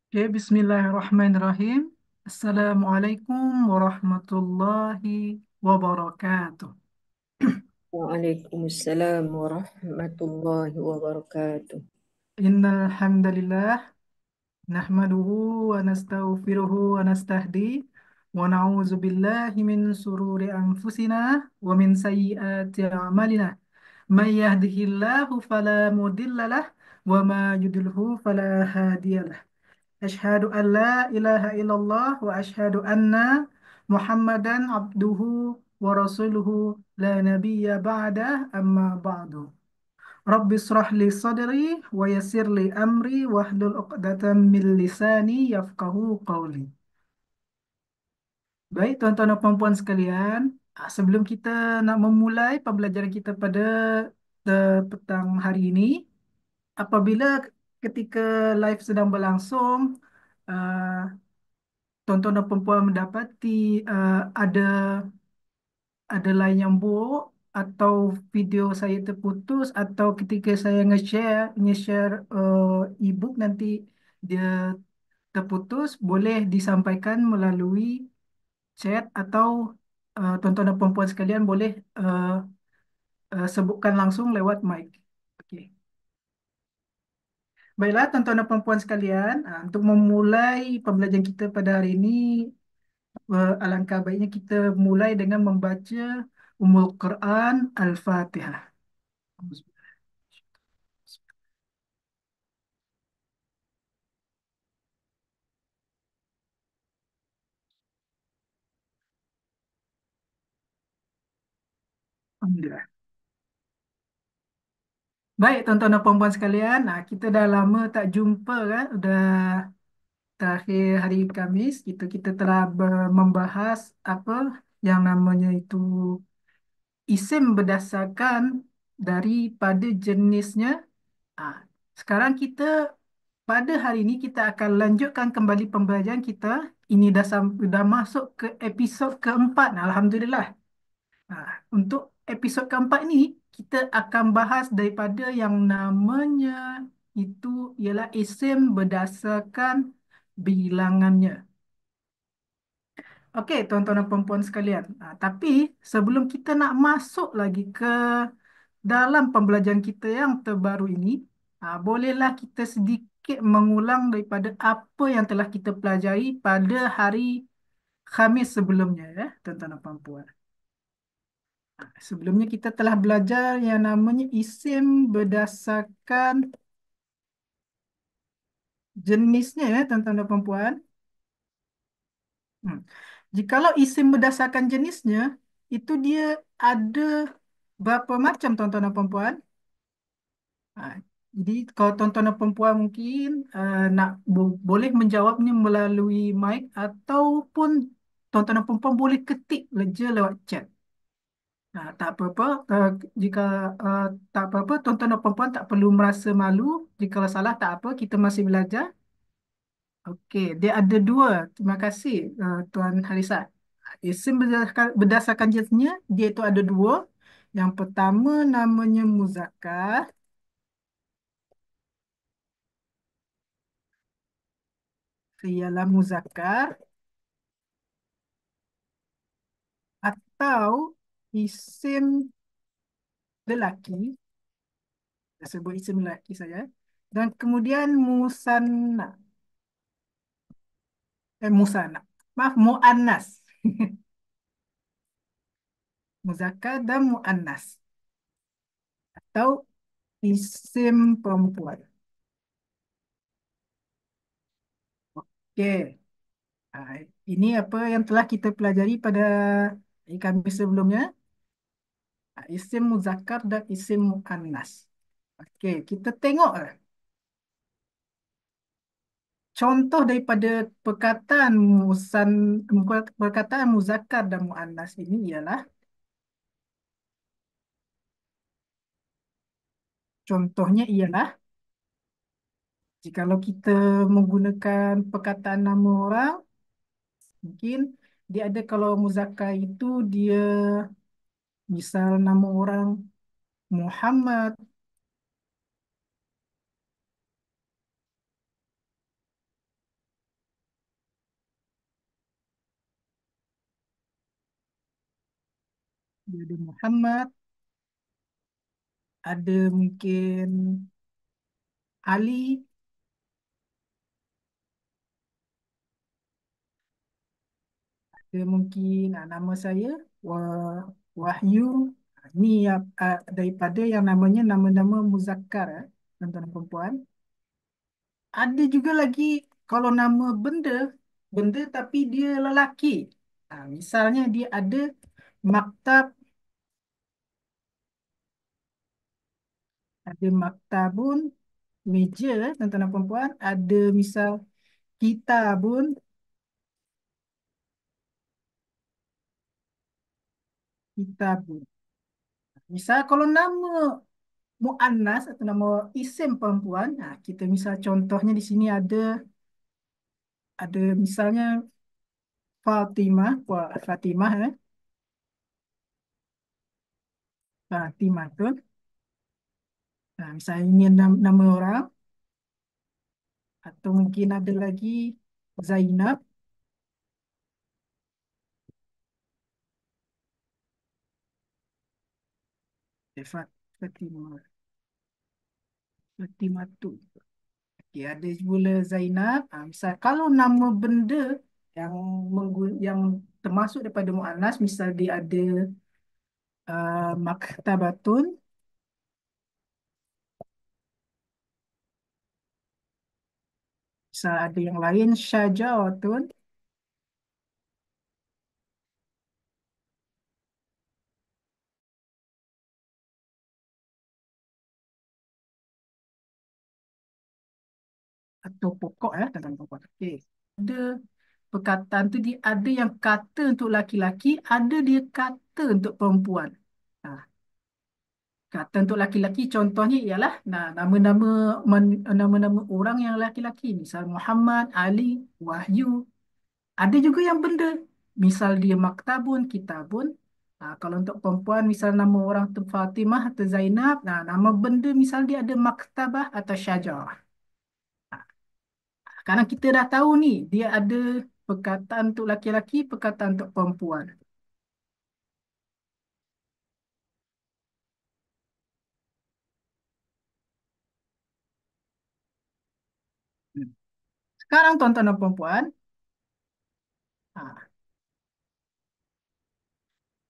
Oke, Bismillahirrahmanirrahim. Assalamualaikum warahmatullahi wabarakatuh. Waalaikumsalam warahmatullahi wabarakatuh. Innal hamdalillah nahmaduhu wa nastaghfiruhu wa nastahdi wa na'udzu billahi min sururi anfusina wa min sayyiati a'malina. May yahdihillahu fala mudhillalah wa ma yudlilhu fala hadiyalah. Asyhadu an la ilaha illallah wa asyhadu anna Muhammadan abduhu wa rasuluhu la nabiyya ba'dah amma ba'du. Rabbi israh li sadri wa yassir li amri wahlul 'uqdatam min lisani yafqahu qawli. Baik tuan-tuan dan puan-puan sekalian, sebelum kita nak memulai pembelajaran kita pada petang hari ini, apabila ketika live sedang berlangsung, uh, tuan-tuan dan perempuan mendapati ada line yang buruk atau video saya terputus atau ketika saya nge-share ebook nanti dia terputus, boleh disampaikan melalui chat atau tuan-tuan dan perempuan sekalian boleh sebutkan langsung lewat mic. Okey. Baiklah tuan-tuan dan perempuan sekalian, untuk memulai pembelajaran kita pada hari ini, alangkah baiknya kita mulai dengan membaca Ummul Quran Al-Fatihah. Alhamdulillah. Baik, tuan-tuan dan puan-puan sekalian, kita dah lama tak jumpa kan? Udah terakhir hari Khamis, kita telah membahas apa yang namanya itu isim berdasarkan daripada jenisnya. Ah, Sekarang kita pada hari ini kita akan lanjutkan kembali pembelajaran kita. Ini dah masuk ke episod keempat. Alhamdulillah. Untuk episod keempat ini kita akan bahas daripada yang namanya itu ialah isim berdasarkan bilangannya. Okey, tuan-tuan dan puan-puan sekalian. Tapi sebelum kita nak masuk lagi ke dalam pembelajaran kita yang terbaru ini, bolehlah kita sedikit mengulang daripada apa yang telah kita pelajari pada hari Khamis sebelumnya, ya, tuan-tuan dan puan-puan. Sebelumnya kita telah belajar yang namanya isim berdasarkan jenisnya, ya, tuan-tuan dan puan-puan. Hmm. Jikalau isim berdasarkan jenisnya, itu dia ada berapa macam tuan-tuan dan puan-puan? Ah, jadi kalau tuan-tuan dan puan-puan mungkin nak boleh menjawabnya melalui mic ataupun tuan-tuan dan puan-puan boleh ketik leja lewat chat. Tak apa-apa, jika uh, tak apa-apa, tuan-tuan dan puan-puan tak perlu merasa malu. Jika salah tak apa, kita masih belajar. Okey, dia ada dua. Terima kasih, Tuan Harisa. Isim berdasarkan jenisnya, dia itu ada dua. Yang pertama namanya muzakkar, ialah muzakkar atau isim lelaki, saya sebut isim lelaki saja. Dan kemudian musanna, musanna. Maaf, muannas. Muzakkar dan muannas atau isim perempuan. Okey. Ah, ini apa yang telah kita pelajari pada Khamis sebelumnya. Isim muzakkar dan isim muannas. Okey, kita tengok contoh daripada perkataan perkataan muzakkar dan muannas ini ialah, contohnya ialah jikalau kita menggunakan perkataan nama orang, mungkin dia ada, kalau muzakkar itu dia misal nama orang Muhammad, Dia ada Muhammad, ada mungkin Ali, ada mungkin nama saya Wahyu. Ini ya, daripada yang namanya nama-nama muzakkar, tuan-tuan dan perempuan. Ada juga lagi kalau nama benda, benda tapi dia lelaki. Misalnya dia ada maktab, ada maktabun, meja, tuan-tuan dan perempuan. Ada misal kitabun, kitabun. Misal kalau nama muannas atau nama isim perempuan, kita misal contohnya di sini ada misalnya Fatimah, wah Fatimah Fatimah tu. Misalnya ini nama orang, atau mungkin ada lagi Zainab, Fatimah, Fatimah tu. Okay, ada pula Zainab. Misal kalau nama benda yang yang termasuk daripada muannas, misal dia ada maktabatun, misal ada yang lain syajaratun, atau pokok tentang pokok. Okey. Ada perkataan tu dia ada yang kata untuk laki-laki, ada dia kata untuk perempuan. Nah, kata untuk laki-laki contohnya ialah nama-nama nama-nama orang yang laki-laki, misal Muhammad, Ali, Wahyu. Ada juga yang benda, misal dia maktabun, kitabun. Kalau untuk perempuan, misal nama orang tu Fatimah atau Zainab. Nama benda misal dia ada maktabah atau syajarah. Sekarang kita dah tahu ni, dia ada perkataan untuk laki-laki, perkataan untuk perempuan. Hmm. Sekarang tuan-tuan dan perempuan, ah,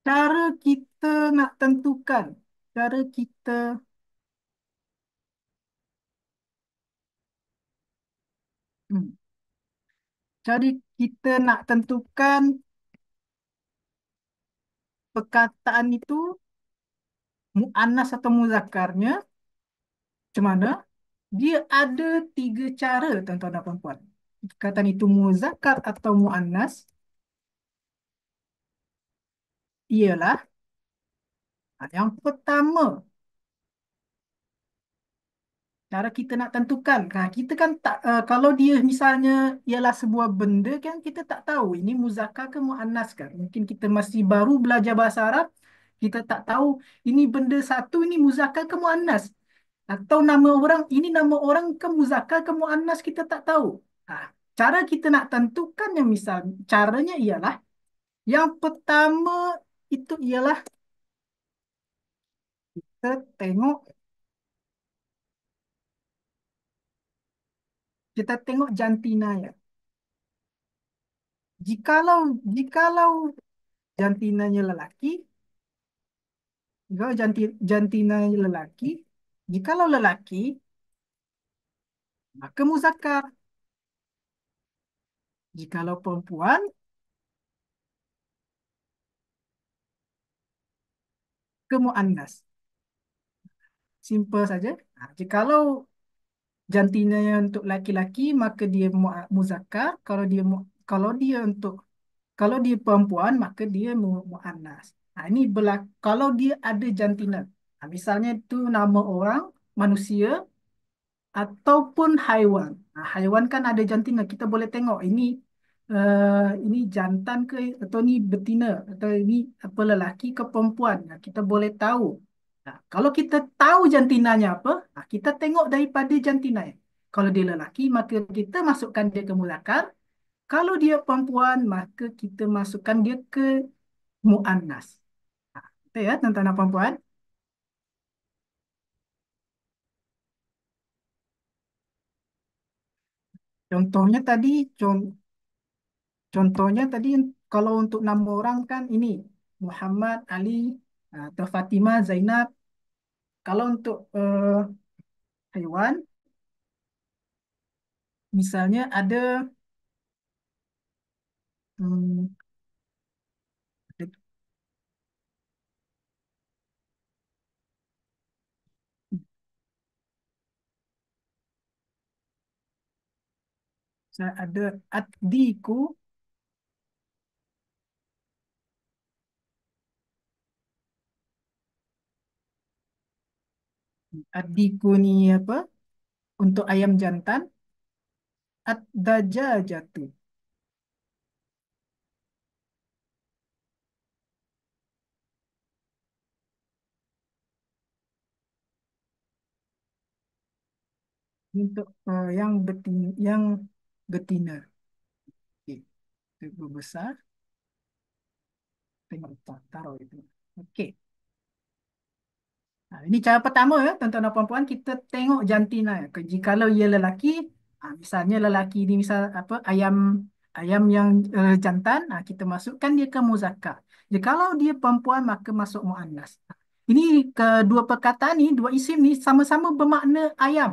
cara kita nak tentukan, cara kita, hmm, cara kita nak tentukan perkataan itu muannas atau muzakkarnya, macam mana? Dia ada tiga cara, tuan-tuan dan perempuan. Perkataan itu muzakkar atau muannas, ialah yang pertama, cara kita nak tentukan. Kita kan tak, kalau dia misalnya ialah sebuah benda kan kita tak tahu ini muzakkar ke muannas kan. Mungkin kita masih baru belajar bahasa Arab, kita tak tahu ini benda satu ini muzakkar ke muannas. Atau nama orang, ini nama orang ke muzakkar ke muannas kita tak tahu. Ah, Cara kita nak tentukan yang misal, caranya ialah yang pertama itu ialah kita tengok kita tengok jantina ya. Jikalau jantinanya lelaki, jantinanya lelaki, jikalau lelaki maka muzakkar, jikalau perempuan ke muannas. Simple saja. Jikalau jantinanya untuk laki-laki maka dia muzakkar, kalau dia perempuan maka dia muannas. Ini kalau dia ada jantina. Misalnya itu nama orang, manusia ataupun haiwan. Haiwan kan ada jantina, kita boleh tengok ini jantan ke atau ini betina atau ini apa lelaki ke perempuan. Kita boleh tahu. Kalau kita tahu jantinanya apa, kita tengok daripada jantinanya. Kalau dia lelaki, maka kita masukkan dia ke muzakkar. Kalau dia perempuan, maka kita masukkan dia ke muannas. Ya, tuan-tuan dan puan-puan. Contohnya tadi, contohnya tadi kalau untuk nama orang kan ini Muhammad, Ali, atau Fatimah, Zainab. Kalau untuk haiwan, misalnya hmm, ada Addiku. Addiku ni apa? Untuk ayam jantan, Ad-Dajajatu. Untuk yang betina. Okey, itu berbesar. Tengok taruh itu. Okey. Ini cara pertama ya, tuan-tuan dan puan-puan, kita tengok jantina ya. Jikalau ia lelaki, misalnya lelaki ini misal apa ayam ayam yang jantan, kita masukkan dia ke muzakkar. Jikalau dia perempuan maka masuk muannas. Ini kedua perkataan ni, dua isim ni sama-sama bermakna ayam.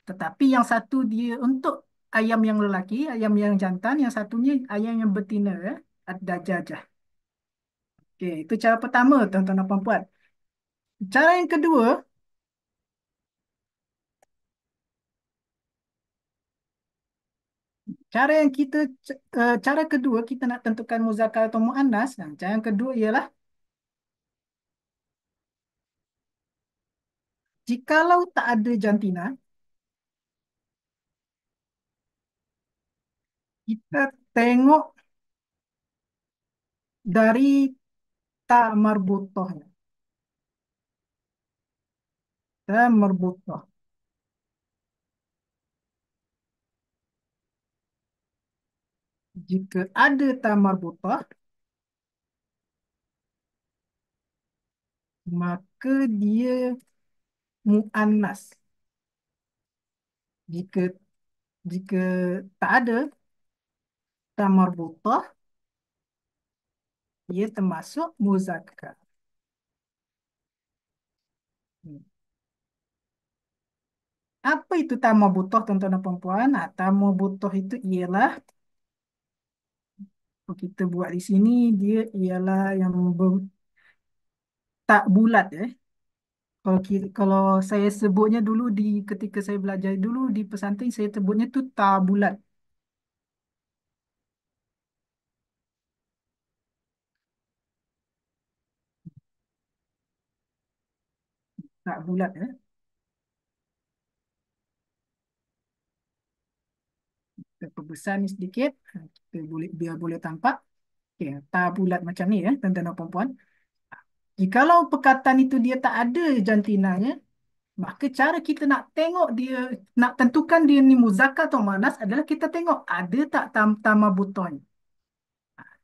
Tetapi yang satu dia untuk ayam yang lelaki, ayam yang jantan, yang satunya ayam yang betina ya. Ad-dajajah. Okey, itu cara pertama tuan-tuan dan puan-puan. Cara yang kedua, cara kedua kita nak tentukan muzakkar atau muannas. Cara yang kedua ialah jikalau tak ada jantina, kita tengok dari ta marbutahnya. Ta marbutah. Jika ada ta marbutah, maka dia muannas. Jika jika tak ada ta marbutah, ia termasuk muzakkar. Hmm. Apa itu ta marbutah tuan-tuan dan puan-puan? Ta marbutah itu ialah kalau kita buat di sini dia ialah yang tak bulat ya. Kalau saya sebutnya dulu ketika saya belajar dulu di pesantren saya sebutnya tu tak bulat, tak bulat ya. Kita perbesar ni sedikit, kita boleh biar boleh tampak. Okey, tak bulat macam ni ya, tuan-tuan dan puan-puan. Jikalau perkataan itu dia tak ada jantinanya, maka cara kita nak tengok dia, nak tentukan dia ni muzakkar atau muannas adalah kita tengok ada tak tama buton.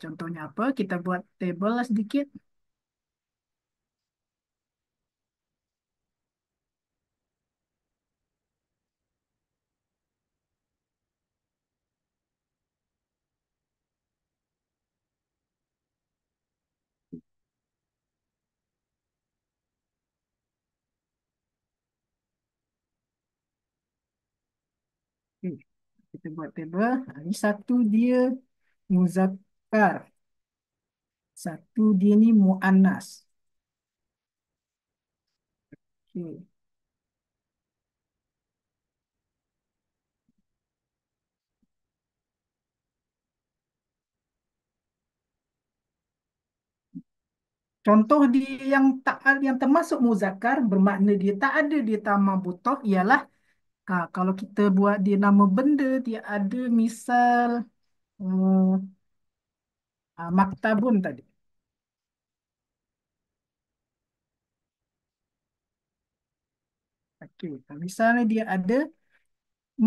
Contohnya apa? Kita buat table lah sedikit. Okey, kita buat table. Ini satu dia muzakkar, satu dia ni muannas. Okey. Contoh dia yang termasuk muzakkar bermakna dia tak ada dia tamah butoh ialah kalau kita buat dia nama benda dia ada misal maktabun tadi. Okey, misalnya dia ada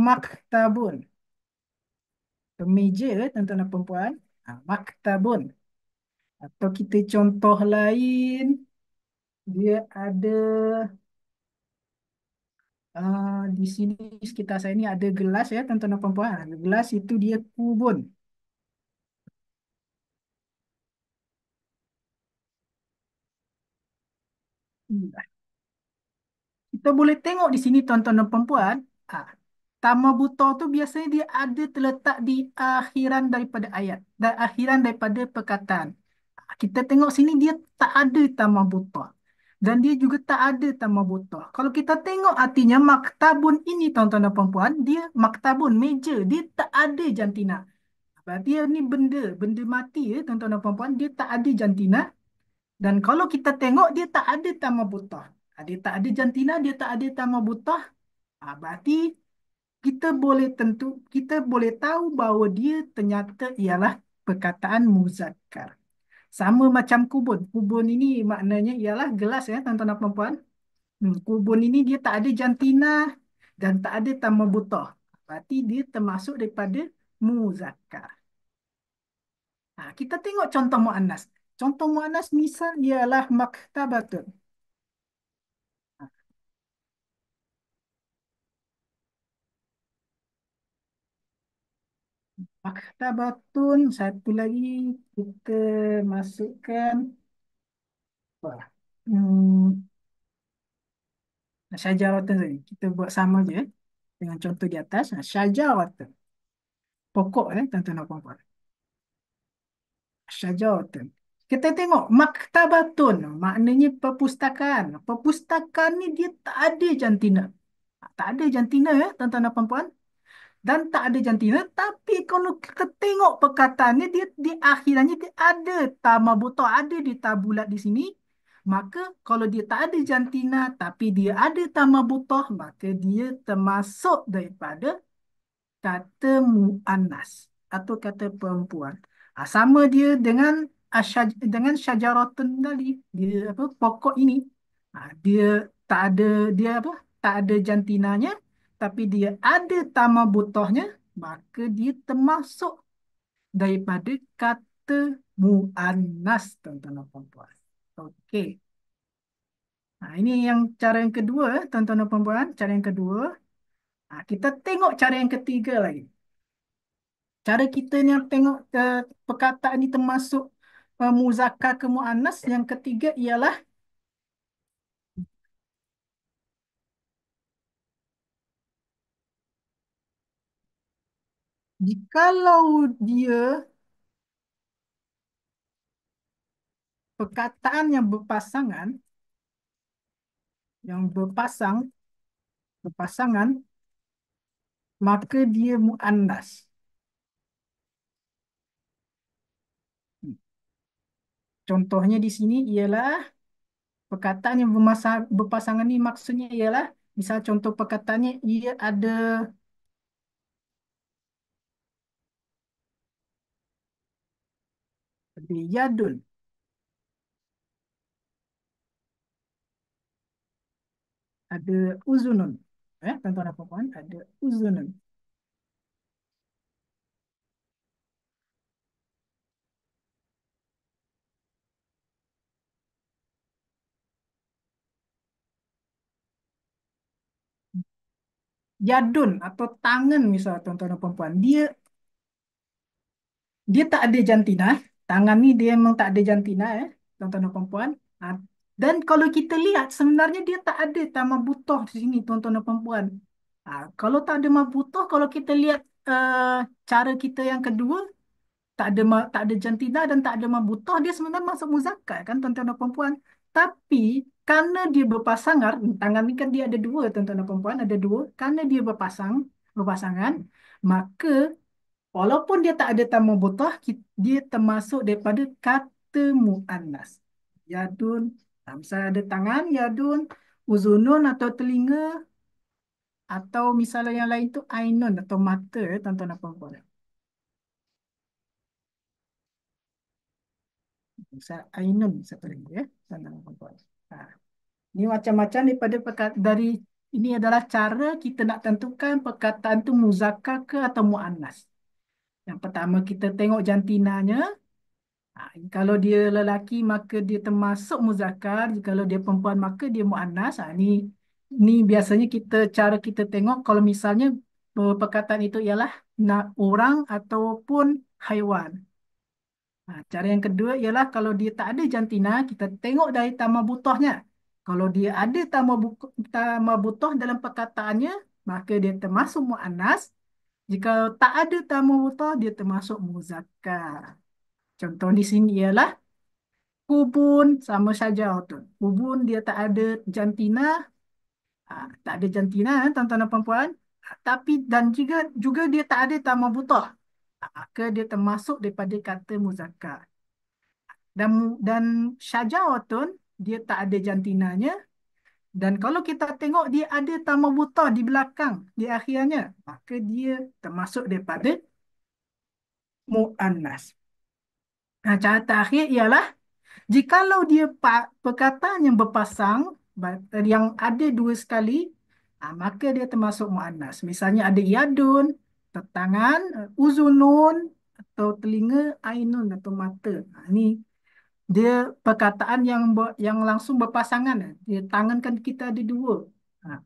maktabun, kemeja tuan-tuan dan perempuan. Maktabun. Atau kita contoh lain, dia ada di sini sekitar saya ini ada gelas ya, tuan-tuan dan puan-puan. Gelas itu dia kubun. Hmm. Kita boleh tengok di sini tuan-tuan dan puan-puan. Ah, Tama buta tu biasanya dia ada terletak di akhiran daripada ayat dan akhiran daripada perkataan. Kita tengok sini dia tak ada tama buta. Dan dia juga tak ada tama buta. Kalau kita tengok artinya maktabun ini tuan-tuan dan puan-puan, dia maktabun, meja, dia tak ada jantina. Berarti dia ni benda, benda mati ya tuan-tuan dan puan-puan, dia tak ada jantina. Dan kalau kita tengok dia tak ada tama buta. Dia tak ada jantina, dia tak ada tama buta. Berarti kita boleh tahu bahawa dia ternyata ialah perkataan muzakkar. Sama macam kubun. Kubun ini maknanya ialah gelas ya, tuan-tuan dan puan-puan. Kubun ini dia tak ada jantina dan tak ada tama buta. Berarti dia termasuk daripada muzakkar. Kita tengok contoh muannas. Contoh muannas misal ialah maktabatun. Ha, Maktabatun, satu lagi kita masukkan apa? Hmm, Syajaratun tadi. Kita buat sama je dengan contoh di atas. Syajaratun. Pokok tuan-tuan dan puan-puan. Syajaratun. Kita tengok maktabatun. Maknanya perpustakaan. Perpustakaan ni dia tak ada jantina. Tak ada jantina ya tuan-tuan dan puan-puan. Dan tak ada jantina. Tapi kalau kita tengok perkataannya, dia di akhirannya dia ada tama buta, ada di tabulat di sini. Maka kalau dia tak ada jantina tapi dia ada tama buta, maka dia termasuk daripada kata muannas atau kata perempuan. Sama dia dengan dengan syajaratun tadi. Dia apa pokok ini. Dia tak ada dia apa? Tak ada jantinanya tapi dia ada tama butahnya, maka dia termasuk daripada kata muannas tuan-tuan dan puan-puan. Okey. Ini yang cara yang kedua tuan-tuan dan puan-puan, cara yang kedua. Kita tengok cara yang ketiga lagi. Cara kita ni yang tengok perkataan ini termasuk muzakkar ke muannas. Yang ketiga ialah jikalau dia perkataan yang berpasangan, maka dia muannas. Contohnya di sini ialah perkataan yang berpasangan ni maksudnya ialah misal contoh perkataannya ia ada yadun, ada uzunun. Tuan-tuan dan puan ada uzunun. Yadun atau tangan misal tuan-tuan dan puan dia tak ada jantina. Tangan ni dia memang tak ada jantina tuan-tuan dan puan. Ah, Dan kalau kita lihat sebenarnya dia tak ada tama butoh di sini tuan-tuan dan puan. Kalau tak ada ma butoh, kalau kita lihat cara kita yang kedua, tak ada jantina dan tak ada ma butoh, dia sebenarnya masuk muzakkar kan tuan-tuan dan puan. Tapi karena dia berpasangan, tangan ni kan dia ada dua tuan-tuan dan puan, ada dua. Karena dia berpasangan, maka walaupun dia tak ada tamu butah, dia termasuk daripada kata mu'annas. Yadun, misalnya ada tangan, yadun, uzunun atau telinga, atau misalnya yang lain tu ainun atau mata, tuan-tuan dan puan-puan. Misal ainun satu lagi tuan-tuan dan puan-puan. Ha. Ini macam-macam dari ini adalah cara kita nak tentukan perkataan tu muzakkar ke atau mu'annas. Yang pertama kita tengok jantinanya. Kalau dia lelaki maka dia termasuk muzakkar, kalau dia perempuan maka dia muannas. Ni biasanya cara kita tengok kalau misalnya perkataan itu ialah orang ataupun haiwan. Cara yang kedua ialah kalau dia tak ada jantina, kita tengok dari tamah butohnya. Kalau dia ada tamah butoh dalam perkataannya, maka dia termasuk muannas. Jika tak ada tamah butoh, dia termasuk muzakkar. Contoh di sini ialah kubun sama syajaratun. Kubun dia tak ada jantina, tak ada jantina tuan-tuan dan puan-puan. Tapi dan juga dia tak ada tamah butoh. Maka dia termasuk daripada kata muzakkar. Dan syajaratun dia tak ada jantinanya, dan kalau kita tengok dia ada tamah butoh di belakang di akhirnya, maka dia termasuk daripada muannas. Cara terakhir ialah jikalau dia perkataan yang berpasang, yang ada dua sekali, maka dia termasuk muannas. Misalnya ada yadun, tangan, uzunun, atau telinga, ainun atau mata. Ini dia perkataan yang langsung berpasangan. Dia tangan kan kita ada dua. Ha,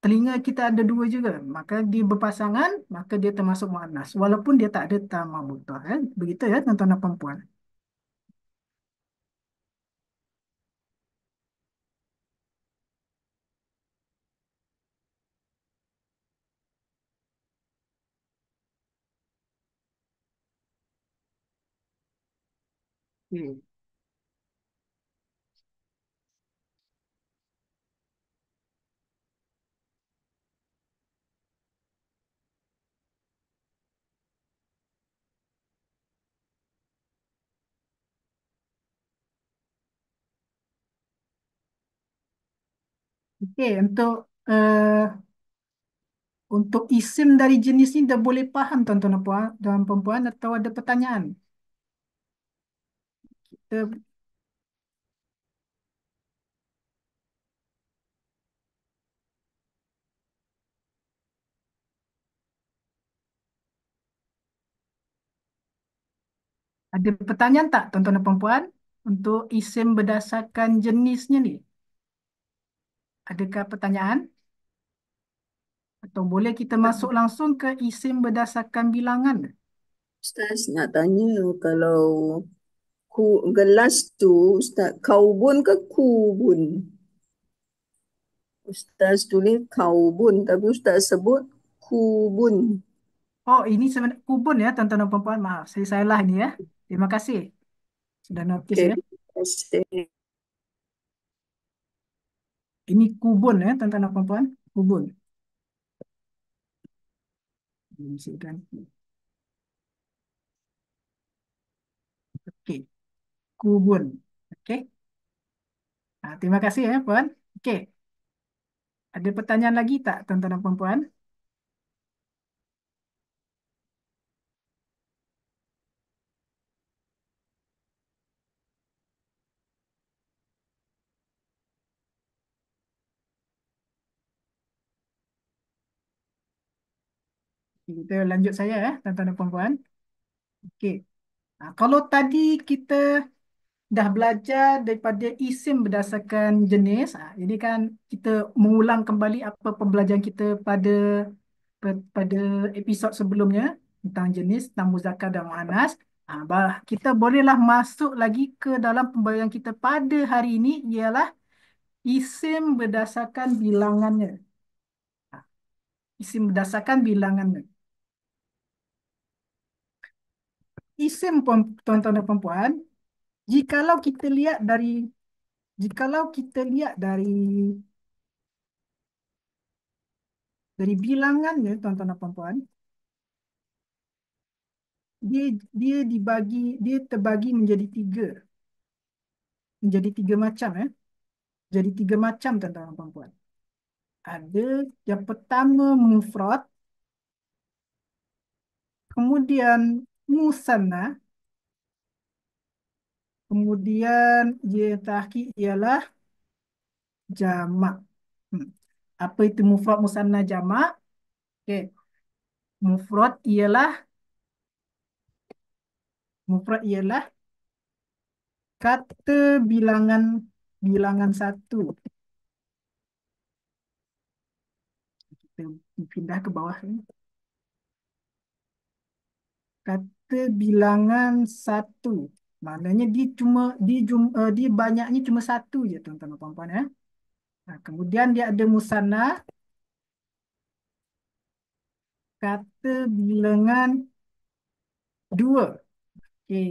Telinga kita ada dua juga. Maka dia berpasangan, maka dia termasuk muannas. Walaupun dia tak ada tamah butoh. Begitu ya tuan-tuan dan puan-puan. Okey. Okey, untuk isim dari jenis ni dah boleh faham tuan-tuan dan puan-puan, atau ada pertanyaan? Kita ada pertanyaan tak tuan-tuan dan puan-puan untuk isim berdasarkan jenisnya ni? Adakah pertanyaan? Atau boleh kita masuk langsung ke isim berdasarkan bilangan? Ustaz nak tanya kalau gelas tu Ustaz kaubun ke kubun? Ustaz tulis kaubun tapi Ustaz sebut kubun. Oh, ini sebenarnya kubun ya tuan-tuan dan puan-puan. Maaf, saya salah ini ya. Terima kasih sudah notice Okey, ya. terima kasih. Ini kubun ya tuan-tuan dan puan-puan. Kubun. Kan. Okey, kubun. Okey. Terima kasih ya puan. Okey. Ada pertanyaan lagi tak tuan-tuan dan puan-puan? Kita lanjut saya ya tuan-tuan dan puan-puan. Okey. Kalau tadi kita dah belajar daripada isim berdasarkan jenis, jadi kan kita mengulang kembali apa pembelajaran kita pada episod sebelumnya tentang jenis, tentang muzakkar dan muannas. Kita bolehlah masuk lagi ke dalam pembelajaran kita pada hari ini ialah isim berdasarkan bilangannya. Ah, Isim berdasarkan bilangannya. Isim tuan-tuan dan puan, jikalau kita lihat dari jikalau kita lihat dari bilangannya tuan-tuan dan puan, dia dia terbagi menjadi tiga macam ya. Jadi tiga macam tuan-tuan dan puan. Ada yang pertama mufrad, kemudian musanna, kemudian yang terakhir ialah jamak. Hmm. Apa itu mufrad, musanna, jamak? Okey, mufrad ialah mufrad ialah kata bilangan bilangan satu. Kita pindah ke bawah ni. Kata bilangan satu. Maknanya dia banyaknya cuma satu je tuan-tuan dan puan-puan ya. Nah, kemudian dia ada musanna, kata bilangan dua. Okey.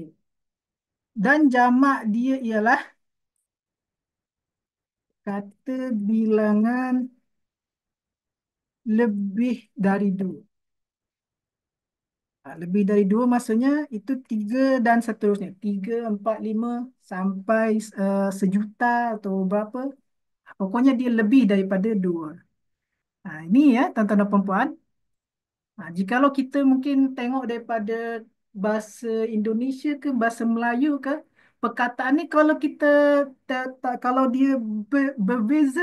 Dan jamak dia ialah kata bilangan lebih dari dua. Lebih dari dua maksudnya itu tiga dan seterusnya. Tiga, empat, lima sampai sejuta atau berapa. Pokoknya dia lebih daripada dua. Ini ya tuan-tuan dan puan-puan. Jikalau kita mungkin tengok daripada bahasa Indonesia ke bahasa Melayu ke, perkataan ni kalau kita kalau dia berbeza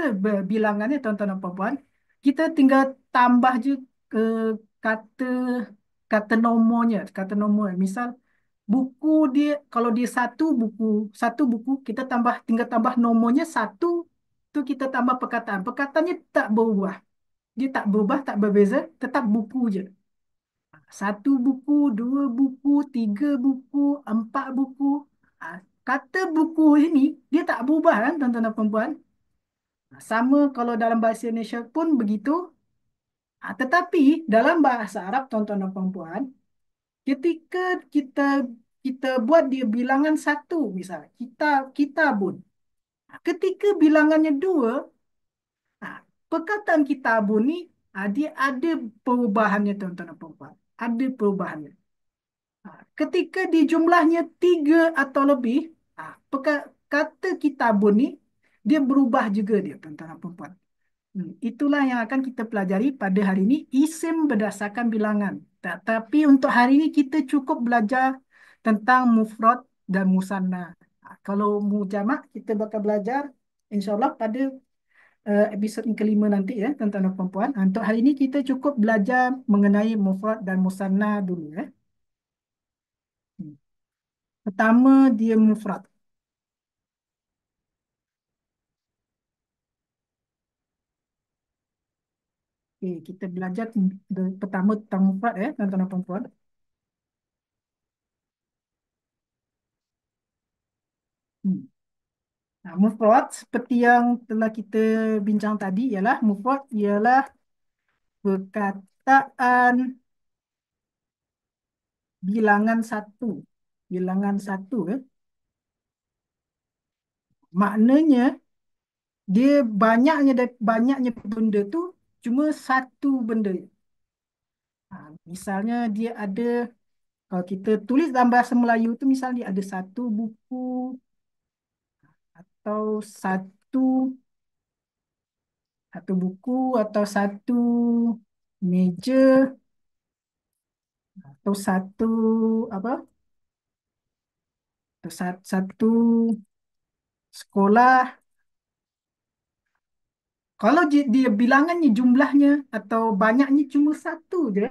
bilangannya tuan-tuan dan puan-puan, kita tinggal tambah je ke kata kata nomornya, kata nomor. Misal buku dia kalau dia satu buku kita tinggal tambah nomornya satu, tu kita tambah perkataan. Perkataannya tak berubah. Dia tak berubah, tak berbeza, tetap buku je. Satu buku, dua buku, tiga buku, empat buku. Kata buku ini, dia tak berubah kan tuan-tuan dan perempuan. Sama kalau dalam bahasa Indonesia pun begitu. Tetapi dalam bahasa Arab tuan-tuan dan perempuan, ketika kita kita buat dia bilangan satu misalnya, kitabun. Ketika bilangannya dua, ah, perkataan kitabun ni dia ada perubahannya tuan-tuan dan perempuan. Ada perubahannya. Ketika di jumlahnya tiga atau lebih, kata kitabun ni dia berubah juga dia tuan-tuan dan perempuan. Itulah yang akan kita pelajari pada hari ini, isim berdasarkan bilangan. Tapi untuk hari ini kita cukup belajar tentang mufrad dan musanna. Kalau mujamak kita bakal belajar insyaAllah pada episod yang kelima nanti ya tuan-tuan dan perempuan. Untuk hari ini kita cukup belajar mengenai mufrad dan musanna dulu ya. Hmm. Pertama dia mufrad. Okey, kita belajar pertama tentang mufrad ya tuan-tuan dan perempuan. Hmm. Mufrad seperti yang telah kita bincang tadi ialah mufrad ialah perkataan bilangan satu. Bilangan satu maknanya dia banyaknya benda tu cuma satu benda. Misalnya dia ada kalau kita tulis dalam bahasa Melayu tu misalnya dia ada satu buku atau satu buku atau satu meja atau apa atau satu sekolah. Kalau dia bilangannya jumlahnya atau banyaknya cuma satu je,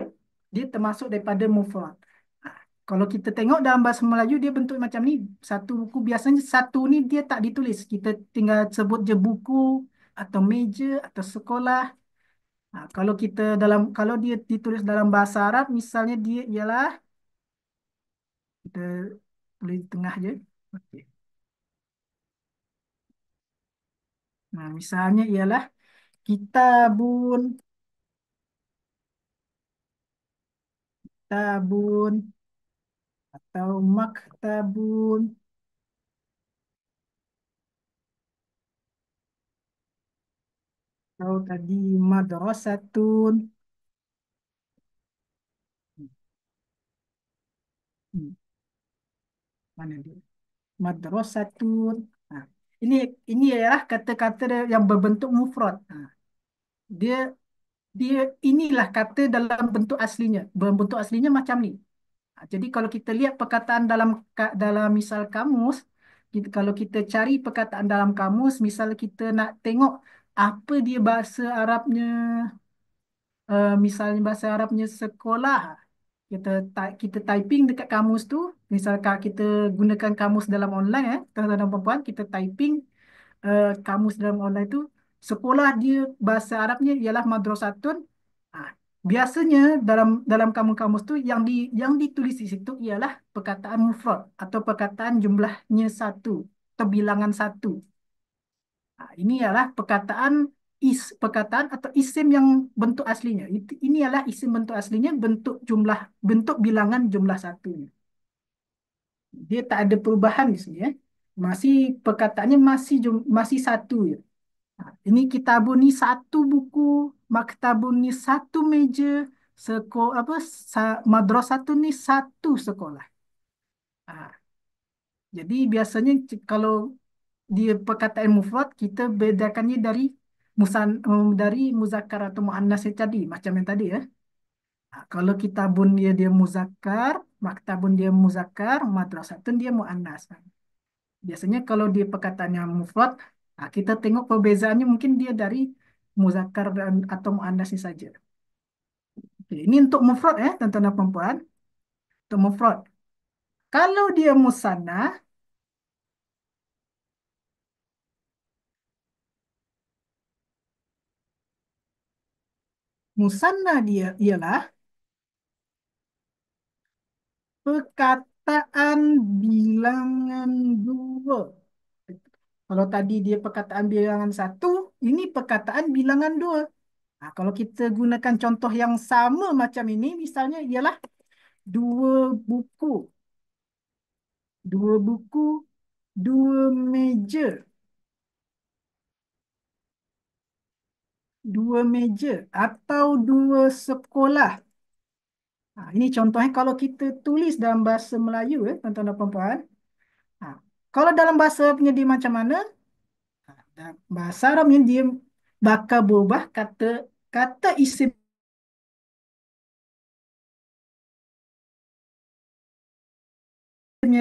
dia termasuk daripada mufrad. Ah, Kalau kita tengok dalam bahasa Melayu dia bentuk macam ni. Satu buku biasanya satu ni dia tak ditulis. Kita tinggal sebut je buku atau meja atau sekolah. Kalau dia ditulis dalam bahasa Arab misalnya dia ialah kita tulis di tengah je. Okey. Misalnya ialah kitabun, tabun atau maktabun atau tadi madrasatun. Hmm, Mana dia? Madrasatun. Nah, ini ini ialah kata-kata yang berbentuk mufrad. Dia dia inilah kata dalam bentuk aslinya. Berbentuk aslinya macam ni. Jadi kalau kita lihat perkataan dalam misal kamus, kalau kita cari perkataan dalam kamus, misal kita nak tengok apa dia bahasa Arabnya, misalnya bahasa Arabnya sekolah. Kita typing dekat kamus tu, misalkan kita gunakan kamus dalam online tuan-tuan dan perempuan, kita typing kamus dalam online tu, sekolah dia bahasa Arabnya ialah madrasatun. Ah, biasanya dalam dalam kamus-kamus tu yang ditulis di situ ialah perkataan mufrad atau perkataan jumlahnya satu atau bilangan satu. Ini adalah perkataan atau isim yang bentuk aslinya. Ini adalah isim bentuk aslinya, bentuk bilangan jumlah satunya. Dia tak ada perubahan di sini ya. Masih perkataannya masih satu ya. Ini kitabun ni satu buku, maktabun ni satu meja, madrasatun ni satu sekolah. Ha, jadi biasanya kalau dia perkataan mufrad, kita bedakannya dari muzakkar atau muannas yang tadi, macam yang tadi ya. Kalau kitabun dia muzakkar, maktabun dia muzakkar, madrasatun dia muannas. Biasanya kalau dia perkataan yang mufrad, kita tengok perbezaannya mungkin dia dari muzakkar atau muannasnya saja. Oke, ini untuk mufrad ya, tuan-tuan dan perempuan. Untuk mufrad. Kalau dia musanna, musanna dia ialah perkataan bilangan dua. Kalau tadi dia perkataan bilangan satu, ini perkataan bilangan dua. Kalau kita gunakan contoh yang sama macam ini, misalnya ialah dua buku, dua buku, dua meja, dua meja, atau dua sekolah. Ini contohnya kalau kita tulis dalam bahasa Melayu, tuan-tuan dan puan-puan. Ha, kalau dalam bahasa Arabnya dia macam mana? Bahasa Arabnya dia bakal berubah kata kata isimnya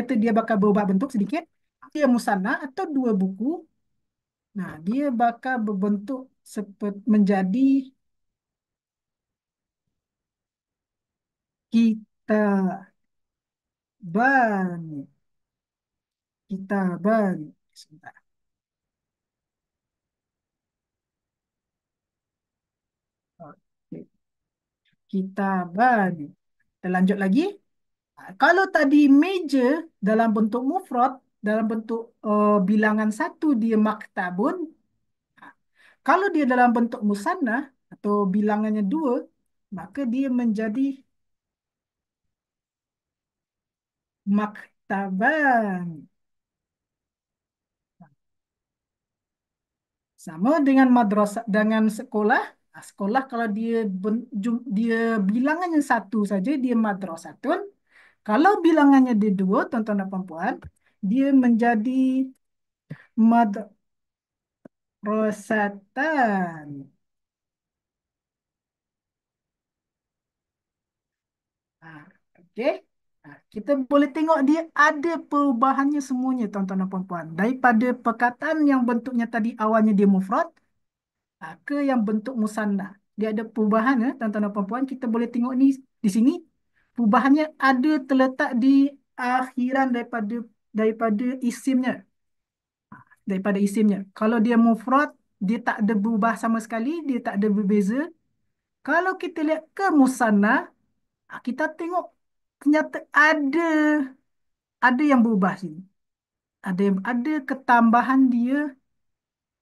itu dia bakal berubah bentuk sedikit. Dia musanna atau dua buku. Nah, dia bakal berbentuk seperti menjadi kita ban, kita ban. Sebentar. Oke. Kita ban. Kita lanjut lagi. Kalau tadi meja dalam bentuk mufrad, dalam bentuk bilangan satu dia maktabun. Kalau dia dalam bentuk musanna atau bilangannya dua, maka dia menjadi maktaban. Sama dengan madrasah dengan sekolah. Sekolah kalau dia bilangannya satu saja dia madrasatun. Kalau bilangannya dia dua, tuan-tuan dan puan, dia menjadi madrasatan. Ah, Okey. Kita boleh tengok dia ada perubahannya semuanya tuan-tuan dan puan-puan. Daripada perkataan yang bentuknya tadi awalnya dia mufrad ke yang bentuk musanna. Dia ada perubahan tuan-tuan dan puan-puan. Kita boleh tengok ni di sini. Perubahannya ada terletak di akhiran daripada isimnya. Daripada isimnya. Kalau dia mufrad, dia tak ada berubah sama sekali, dia tak ada berbeza. Kalau kita lihat ke musanna, kita tengok ternyata ada yang berubah sini. Ada ketambahan dia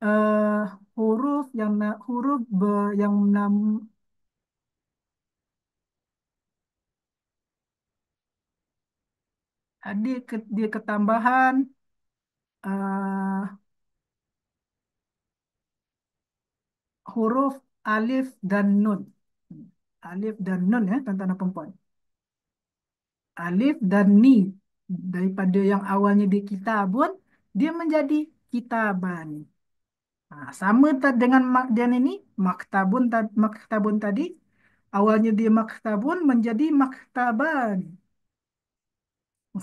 eh, huruf yang dia ketambahan eh, huruf alif dan nun. Alif dan nun ya, tuan-tuan dan puan. Alif dan ni daripada yang awalnya di kitabun dia menjadi kitaban. Sama dengan dan ini maktabun tadi awalnya dia maktabun menjadi maktaban.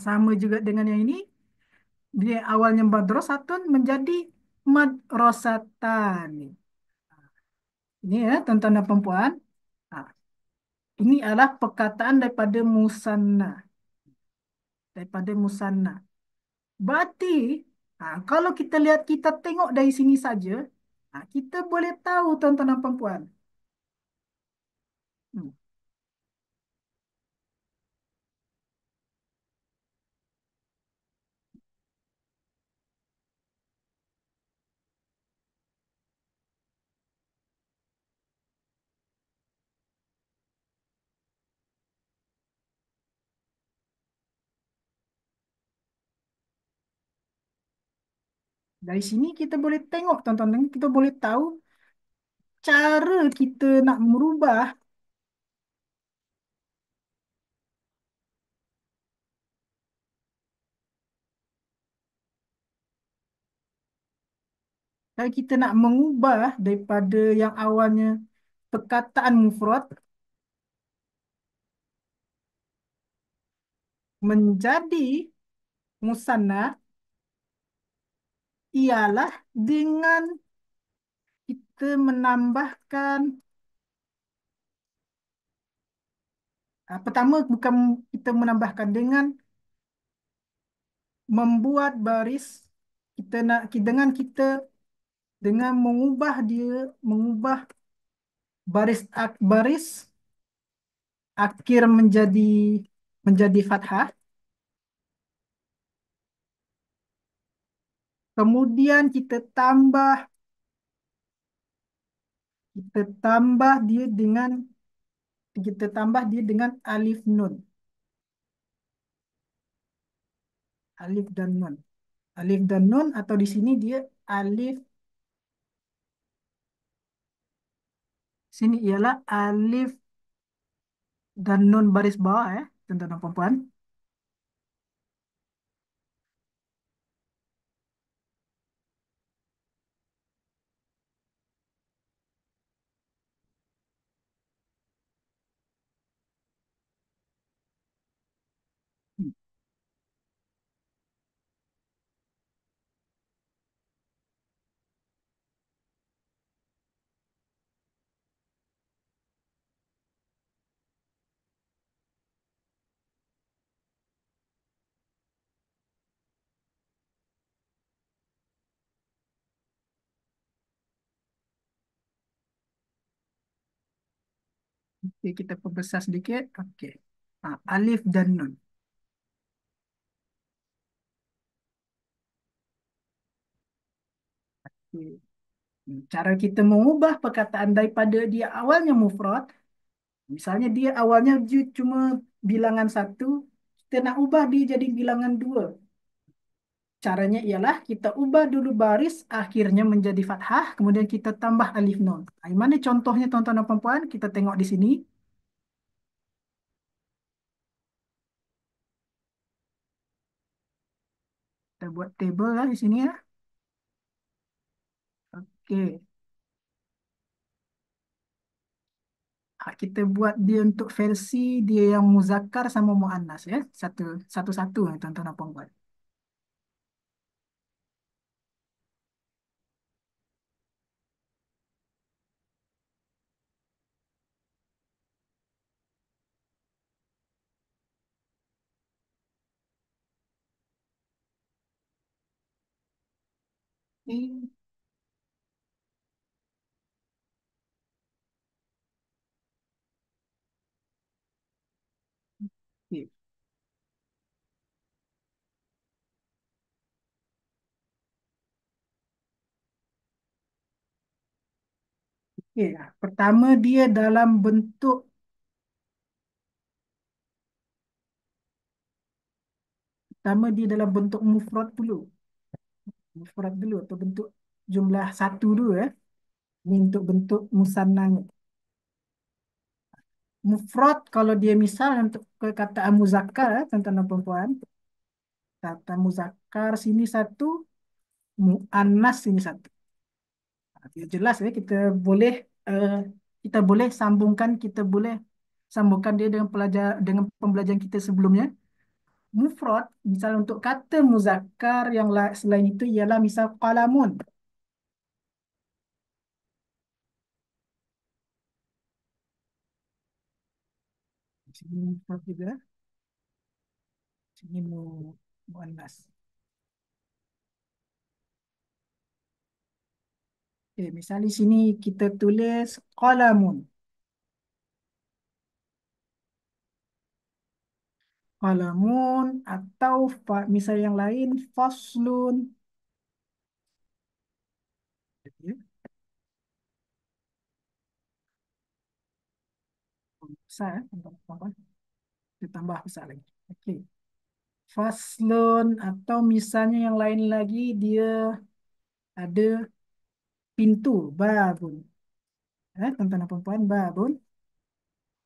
Sama juga dengan yang ini dia awalnya madrasatun menjadi madrasatan. Ini ya tuan-tuan dan puan. Ini adalah perkataan daripada musanna. Berarti, kalau kita lihat, kita tengok dari sini saja, kita boleh tahu tuan-tuan dan puan-puan. Hmm. Dari sini kita boleh tengok, tuan-tuan, dan kita boleh tahu cara kita nak merubah. Kalau kita nak mengubah daripada yang awalnya perkataan mufrad menjadi musanna, ialah dengan kita menambahkan, pertama bukan kita menambahkan, dengan membuat baris, dengan mengubah baris akhir menjadi fathah. Kemudian kita tambah dia dengan alif nun. Alif dan nun. Alif dan nun, atau di sini dia alif, sini ialah alif dan nun baris bawah, ya, tuan-tuan dan puan-puan. Okey, kita perbesar sedikit. Okey. Alif dan nun. Okey. Cara kita mengubah perkataan daripada dia awalnya mufrad, misalnya dia awalnya cuma bilangan satu, kita nak ubah dia jadi bilangan dua. Caranya ialah kita ubah dulu baris akhirnya menjadi fathah, kemudian kita tambah alif nun. Mana contohnya, tuan-tuan dan puan-puan? Kita tengok di sini. Kita buat table lah di sini, ya. Okey. Kita buat dia untuk versi dia yang muzakkar sama muannas, ya. Satu-satu, ya, tuan-tuan dan puan-puan. Okey. Okey. Okey. Pertama dia dalam bentuk mufrad dulu. Mufrad dulu atau bentuk jumlah satu dulu, ya. Ini untuk bentuk musannanya. Mufrad kalau dia misal untuk perkataan muzakkar, ya, tuan-tuan dan puan-puan. Kata muzakkar sini satu, muannas sini satu. Dia jelas, ya, eh, kita boleh sambungkan dia dengan pembelajaran kita sebelumnya. Mufrad misal untuk kata muzakkar yang selain itu ialah misal qalamun. Sini mufrad juga, sini muannas. Oke, misalnya di sini kita tulis qalamun. Qalamun atau misal yang lain faslun. Ya, besar ya, tambah, kita tambah besar lagi. Oke. Faslun atau misalnya yang lain lagi dia ada pintu, babun. Tentang perempuan, babun.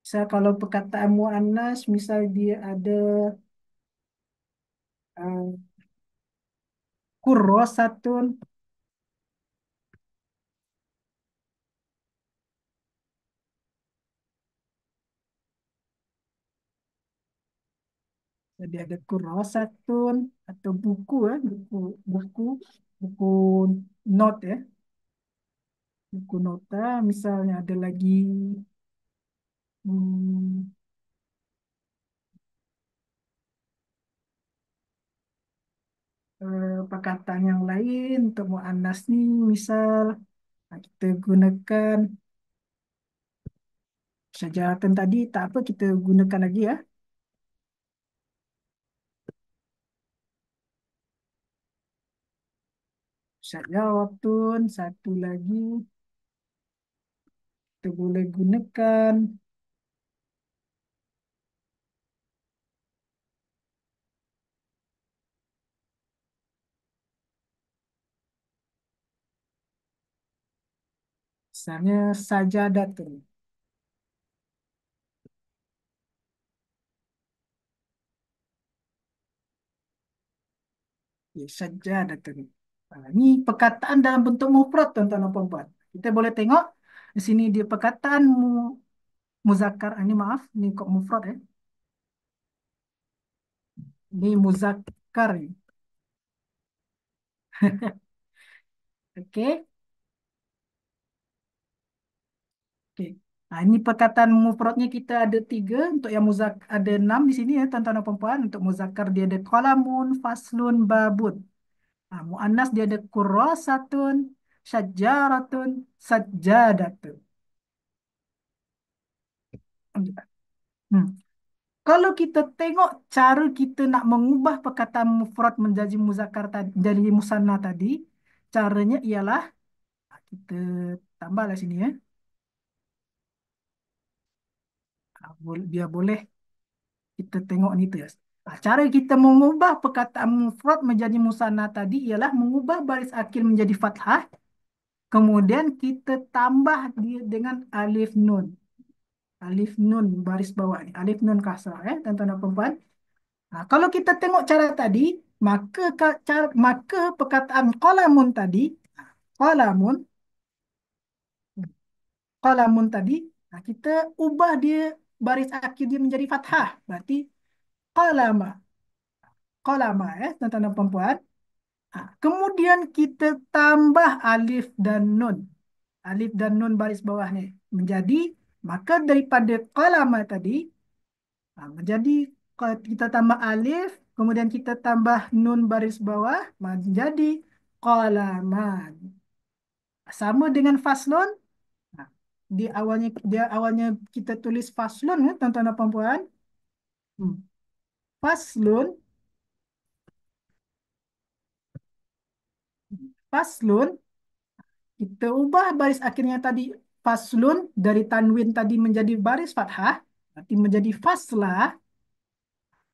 Misal kalau perkataan muannas, misal dia ada uh, kurrosatun, jadi ada kurrosatun atau buku buku buku note ya, buku nota. Misalnya ada lagi hmm, perkataan yang lain untuk muannas nih, misal kita gunakan syajaratin tadi, tak apa kita gunakan lagi ya. Syajaratun, satu lagi kita boleh gunakan misalnya sajadatun. Ya, sajadatun. Nah, ini perkataan dalam bentuk mufrad tuan-tuan dan puan-puan. Kita boleh tengok di sini dia perkataan muzakkar. Ini maaf, ini kok mufrad ya. Ini muzakkar ini. Oke. Oke. Nah, ini perkataan mufradnya kita ada tiga. Untuk yang ada enam di sini ya, tuan-tuan dan puan-puan. Untuk muzakkar dia ada qalamun, faslun, babun. Nah, muannas dia ada kurrasatun, syajaratun, sajjadatun. Hmm. Kalau kita tengok cara kita nak mengubah perkataan mufrad menjadi muzakkar tadi, jadi musanna tadi, caranya ialah kita tambahlah sini ya. Biar boleh kita tengok ni tu ya. Cara kita mengubah perkataan mufrad menjadi musanna tadi ialah mengubah baris akhir menjadi fathah, kemudian kita tambah dia dengan alif nun. Alif nun baris bawah ni, alif nun kasrah ya, tuan-tuan dan puan. Nah, kalau kita tengok cara tadi, maka perkataan qalamun tadi, qalamun, qalamun tadi, nah, kita ubah dia baris akhir dia menjadi fathah. Berarti qalama, qalama ya, tuan-tuan dan puan. Kemudian kita tambah alif dan nun. Alif dan nun baris bawah ni menjadi, maka daripada qalama tadi, menjadi kalau kita tambah alif, kemudian kita tambah nun baris bawah, menjadi qalaman. Sama dengan faslun. Nah, dia awalnya kita tulis faslun ya, tuan-tuan dan puan-puan. Hmm. Faslun, faslun, kita ubah baris akhirnya tadi faslun dari tanwin tadi menjadi baris fathah, berarti menjadi faslah.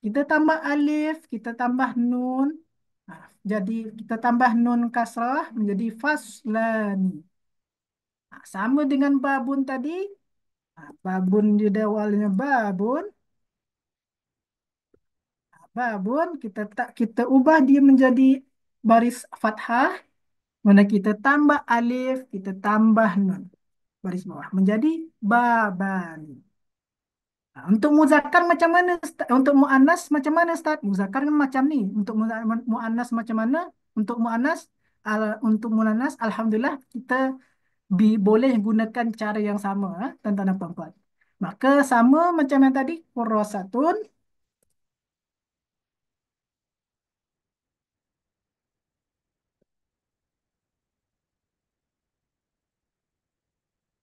Kita tambah alif, kita tambah nun. Jadi kita tambah nun kasrah menjadi faslani. Sama dengan babun tadi. Babun di awalnya babun. Babun kita ubah dia menjadi baris fathah. Mana kita tambah alif, kita tambah nun. Baris bawah menjadi babani. Untuk muzakkar macam mana? Untuk muannas macam mana, Ustaz? Muzakkar kan macam ni. Untuk muannas macam mana? Untuk muannas, untuk muannas, alhamdulillah kita boleh gunakan cara yang sama, tuan-tuan dan puan-puan. Maka sama macam yang tadi, kurosatun,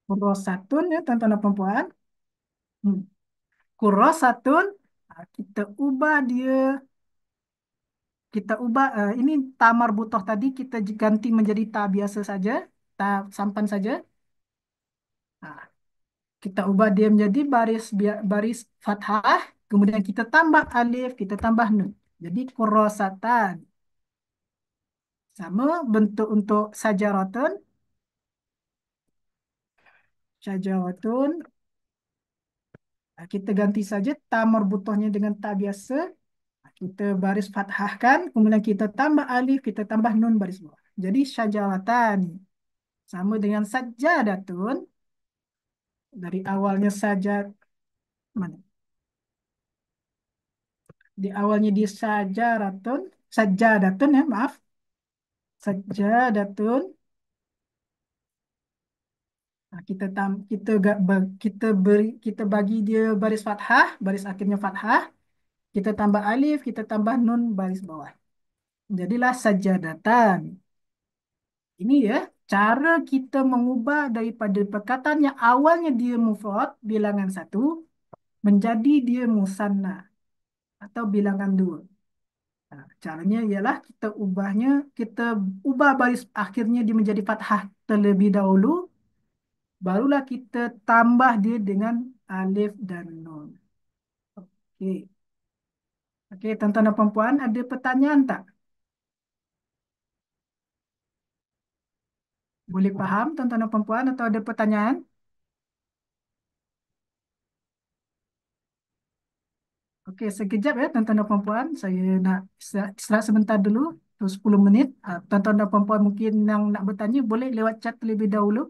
kurosatun ya tuan-tuan dan perempuan. Hmm. Kurosatun, kita ubah dia, kita ubah, ini ta marbutoh tadi kita ganti menjadi ta biasa saja, ta sampan saja. Nah, kita ubah dia menjadi baris fathah, kemudian kita tambah alif, kita tambah nun. Jadi kurosatan. Sama bentuk untuk sajaratun, sajaratun. Kita ganti saja ta marbutohnya dengan ta biasa. Kita baris fathahkan, kemudian kita tambah alif, kita tambah nun baris bawah. Jadi syajaratan. Sama dengan sajadatun, dari awalnya saja, mana? Di awalnya di sajaratun, sajadatun ya, maaf. Sajadatun. Nah, kita bagi dia baris fathah, baris akhirnya fathah. Kita tambah alif, kita tambah nun baris bawah. Jadilah sajadatan. Ini ya, cara kita mengubah daripada perkataan yang awalnya dia mufrad, bilangan satu, menjadi dia musanna atau bilangan dua. Nah, caranya ialah kita ubah baris akhirnya dia menjadi fathah terlebih dahulu, barulah kita tambah dia dengan alif dan nun. Okey. Okey, tuan-tuan dan puan ada pertanyaan tak? Boleh faham tuan-tuan dan puan atau ada pertanyaan? Okey, sekejap ya tuan-tuan dan puan. Saya nak istirahat sebentar dulu, 10 minit. Tuan-tuan dan puan mungkin yang nak bertanya boleh lewat chat terlebih dahulu.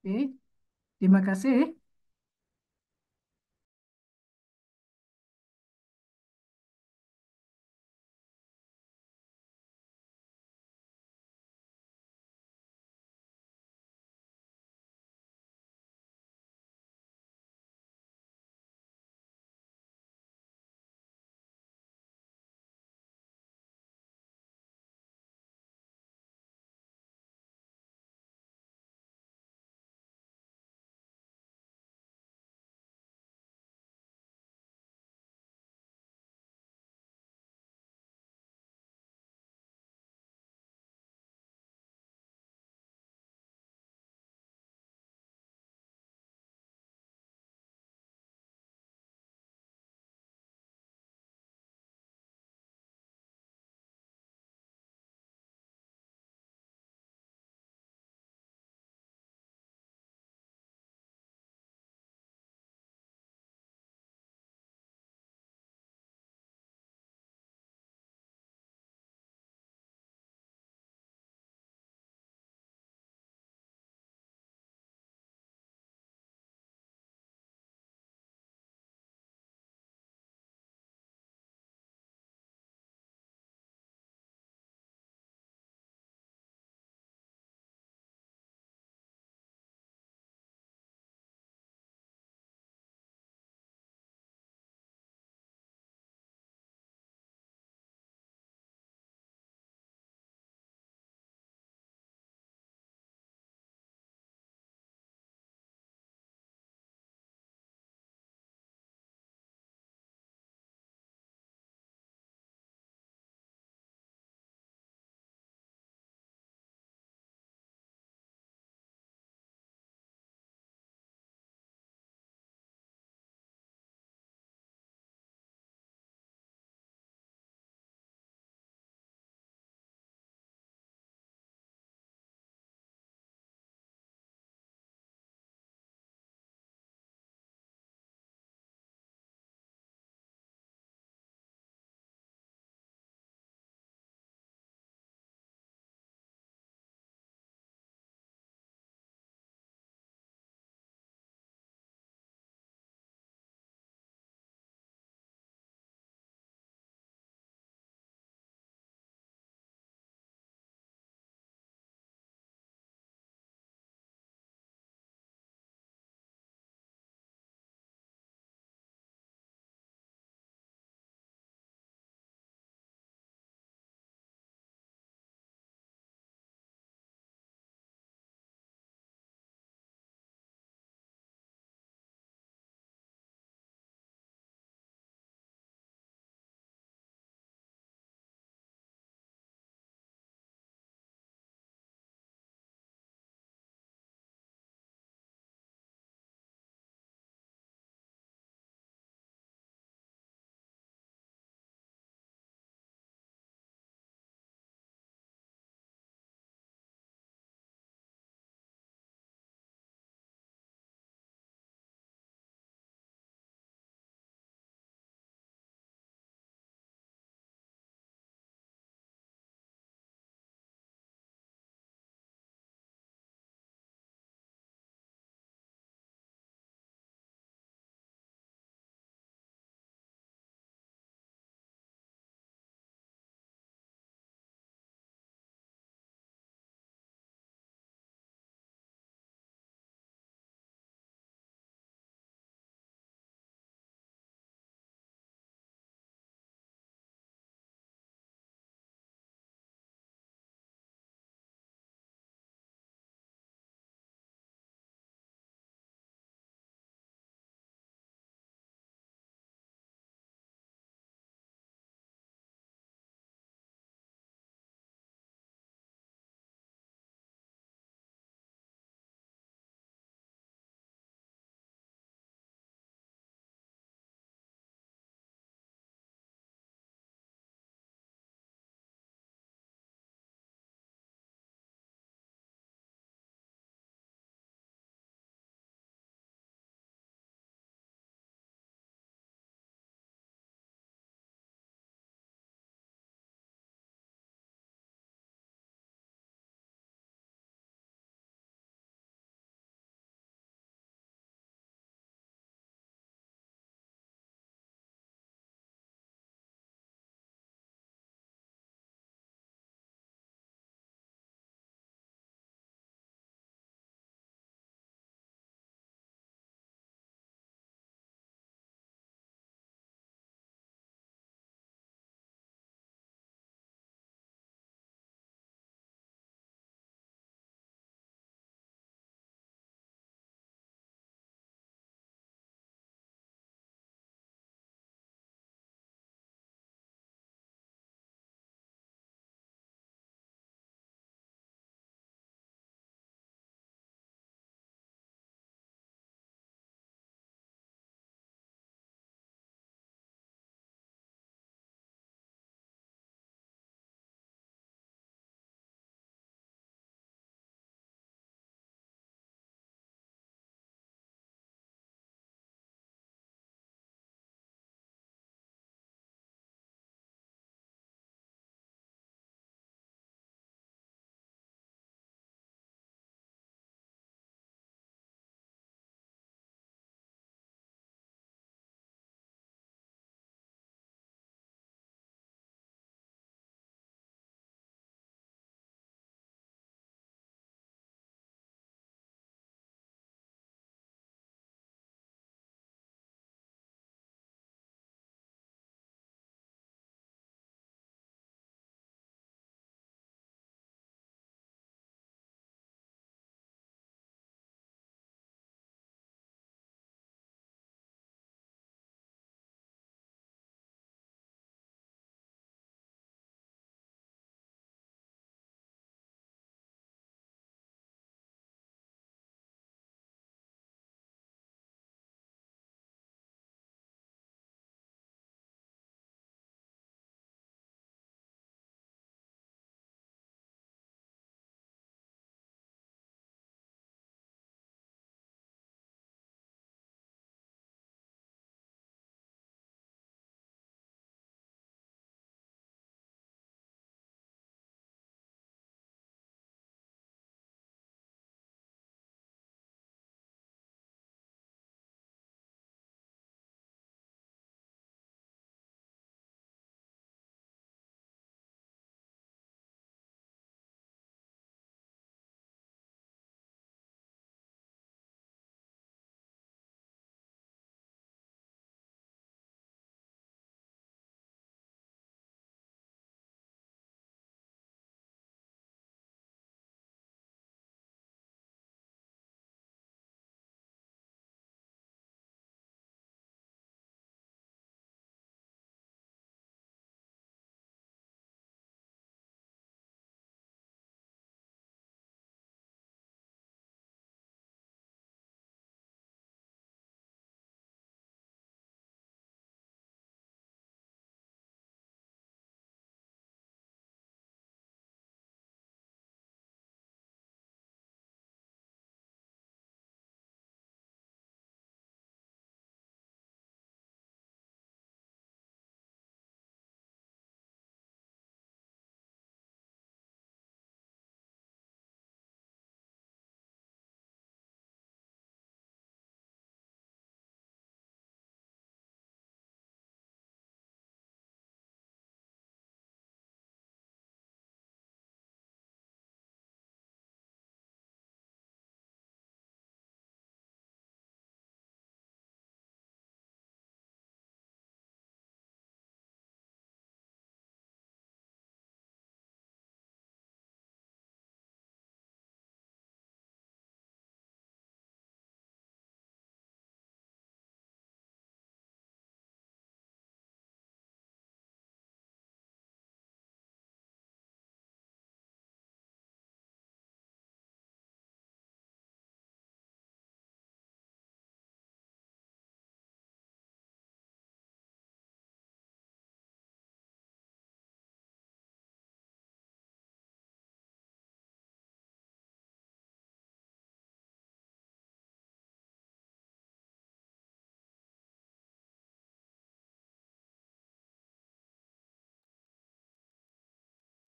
Okey, terima kasih.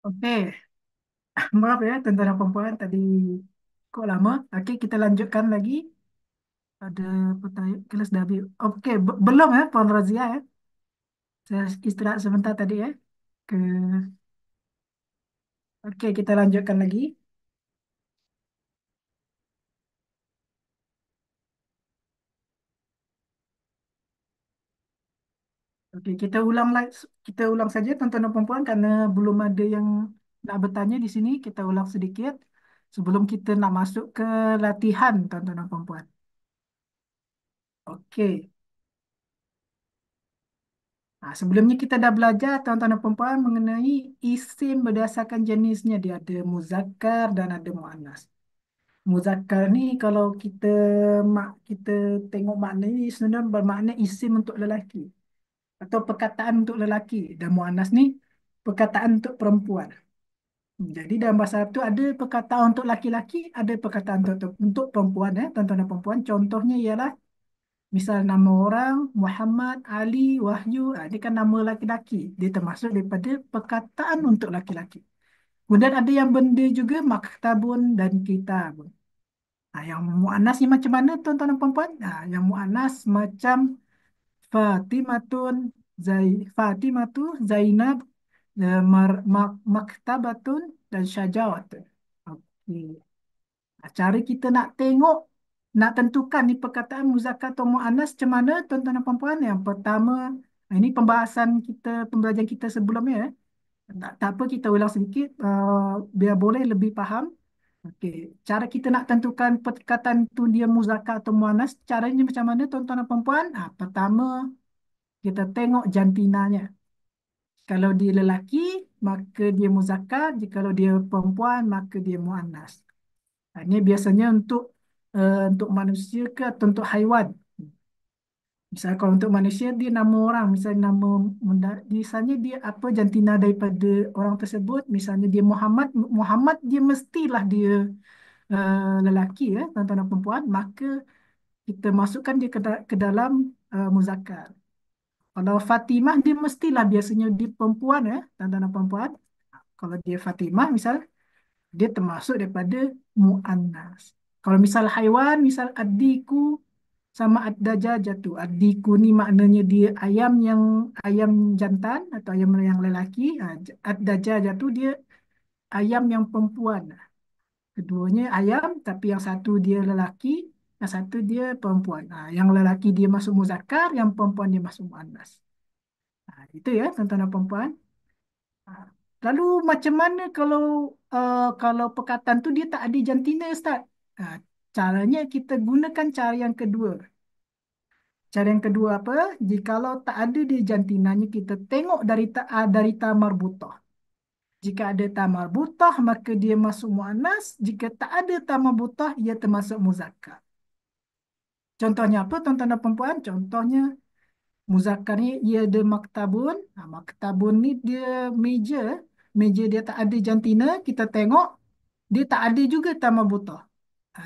Oke, maaf ya tentang perempuan tadi kok lama. Oke, kita lanjutkan lagi. Ada pertanyaan kelas Dabi. Oke, belum ya, Puan Razia ya. Saya istirahat sebentar tadi ya. Ke, oke, kita lanjutkan lagi. Oke, kita ulang saja tontonan perempuan karena belum ada yang nak bertanya di sini. Kita ulang sedikit sebelum kita nak masuk ke latihan tontonan perempuan. Oke. Nah, sebelumnya kita dah belajar tuan-tuan dan perempuan mengenai isim berdasarkan jenisnya. Dia ada muzakkar dan ada muannas. Muzakkar ni kalau kita tengok makna ni sebenarnya bermakna isim untuk lelaki atau perkataan untuk lelaki. Dan muannas ni perkataan untuk perempuan. Jadi dalam bahasa Arab tu ada perkataan untuk laki-laki, ada perkataan untuk perempuan tuan-tuan dan perempuan. Contohnya ialah misal nama orang Muhammad, Ali, Wahyu, ini kan nama laki-laki. Dia termasuk daripada perkataan untuk laki-laki. Kemudian ada yang benda juga maktabun dan kitab. Yang muannas ni macam mana tuan-tuan dan puan-puan? Yang muannas macam Fatimatun, Fatimatu, Zainab, Maktabatun dan Syajawatun. Okey. Cara kita nak tengok, nak tentukan ni perkataan muzakkar atau muannas macam mana tuan-tuan dan puan-puan. Yang pertama, ini pembahasan kita, pembelajaran kita sebelumnya. Tak apa, kita ulang sedikit biar boleh lebih faham. Okey, cara kita nak tentukan perkataan tu dia muzakkar atau muannas, caranya macam mana tuan-tuan dan puan-puan? Pertama, kita tengok jantinanya. Kalau dia lelaki, maka dia muzakkar. Kalau dia perempuan, maka dia muannas. Ini biasanya untuk manusia ke atau untuk haiwan. Misalnya kalau untuk manusia dia nama orang, misalnya misalnya dia apa jantina daripada orang tersebut, misalnya dia Muhammad, Muhammad dia mestilah dia lelaki ya, tuan-tuan dan perempuan, maka kita masukkan dia ke dalam muzakkar. Kalau Fatimah dia mestilah biasanya dia perempuan ya, tuan-tuan dan perempuan. Kalau dia Fatimah misal dia termasuk daripada muannas. Kalau misal haiwan, misal adiku sama ad-dajajatu. Adiku ni maknanya dia ayam jantan atau ayam yang lelaki. Ad-dajajatu dia ayam yang perempuan. Keduanya ayam tapi yang satu dia lelaki, yang satu dia perempuan. Yang lelaki dia masuk muzakkar, yang perempuan dia masuk muannas. Itu ya tuan-tuan dan perempuan. Ah, Lalu macam mana kalau perkataan tu dia tak ada jantina, Ustaz? Ah, Caranya kita gunakan cara yang kedua. Cara yang kedua apa? Jikalau tak ada di jantinanya, kita tengok dari tamar butah. Jika ada tamar butah, maka dia masuk muannas. Jika tak ada tamar butah, ia termasuk muzakkar. Contohnya apa, tuan-tuan dan perempuan? Contohnya, muzakkar ni ia ada maktabun. Maktabun ni dia meja. Meja dia tak ada jantina, kita tengok dia tak ada juga tamar butah.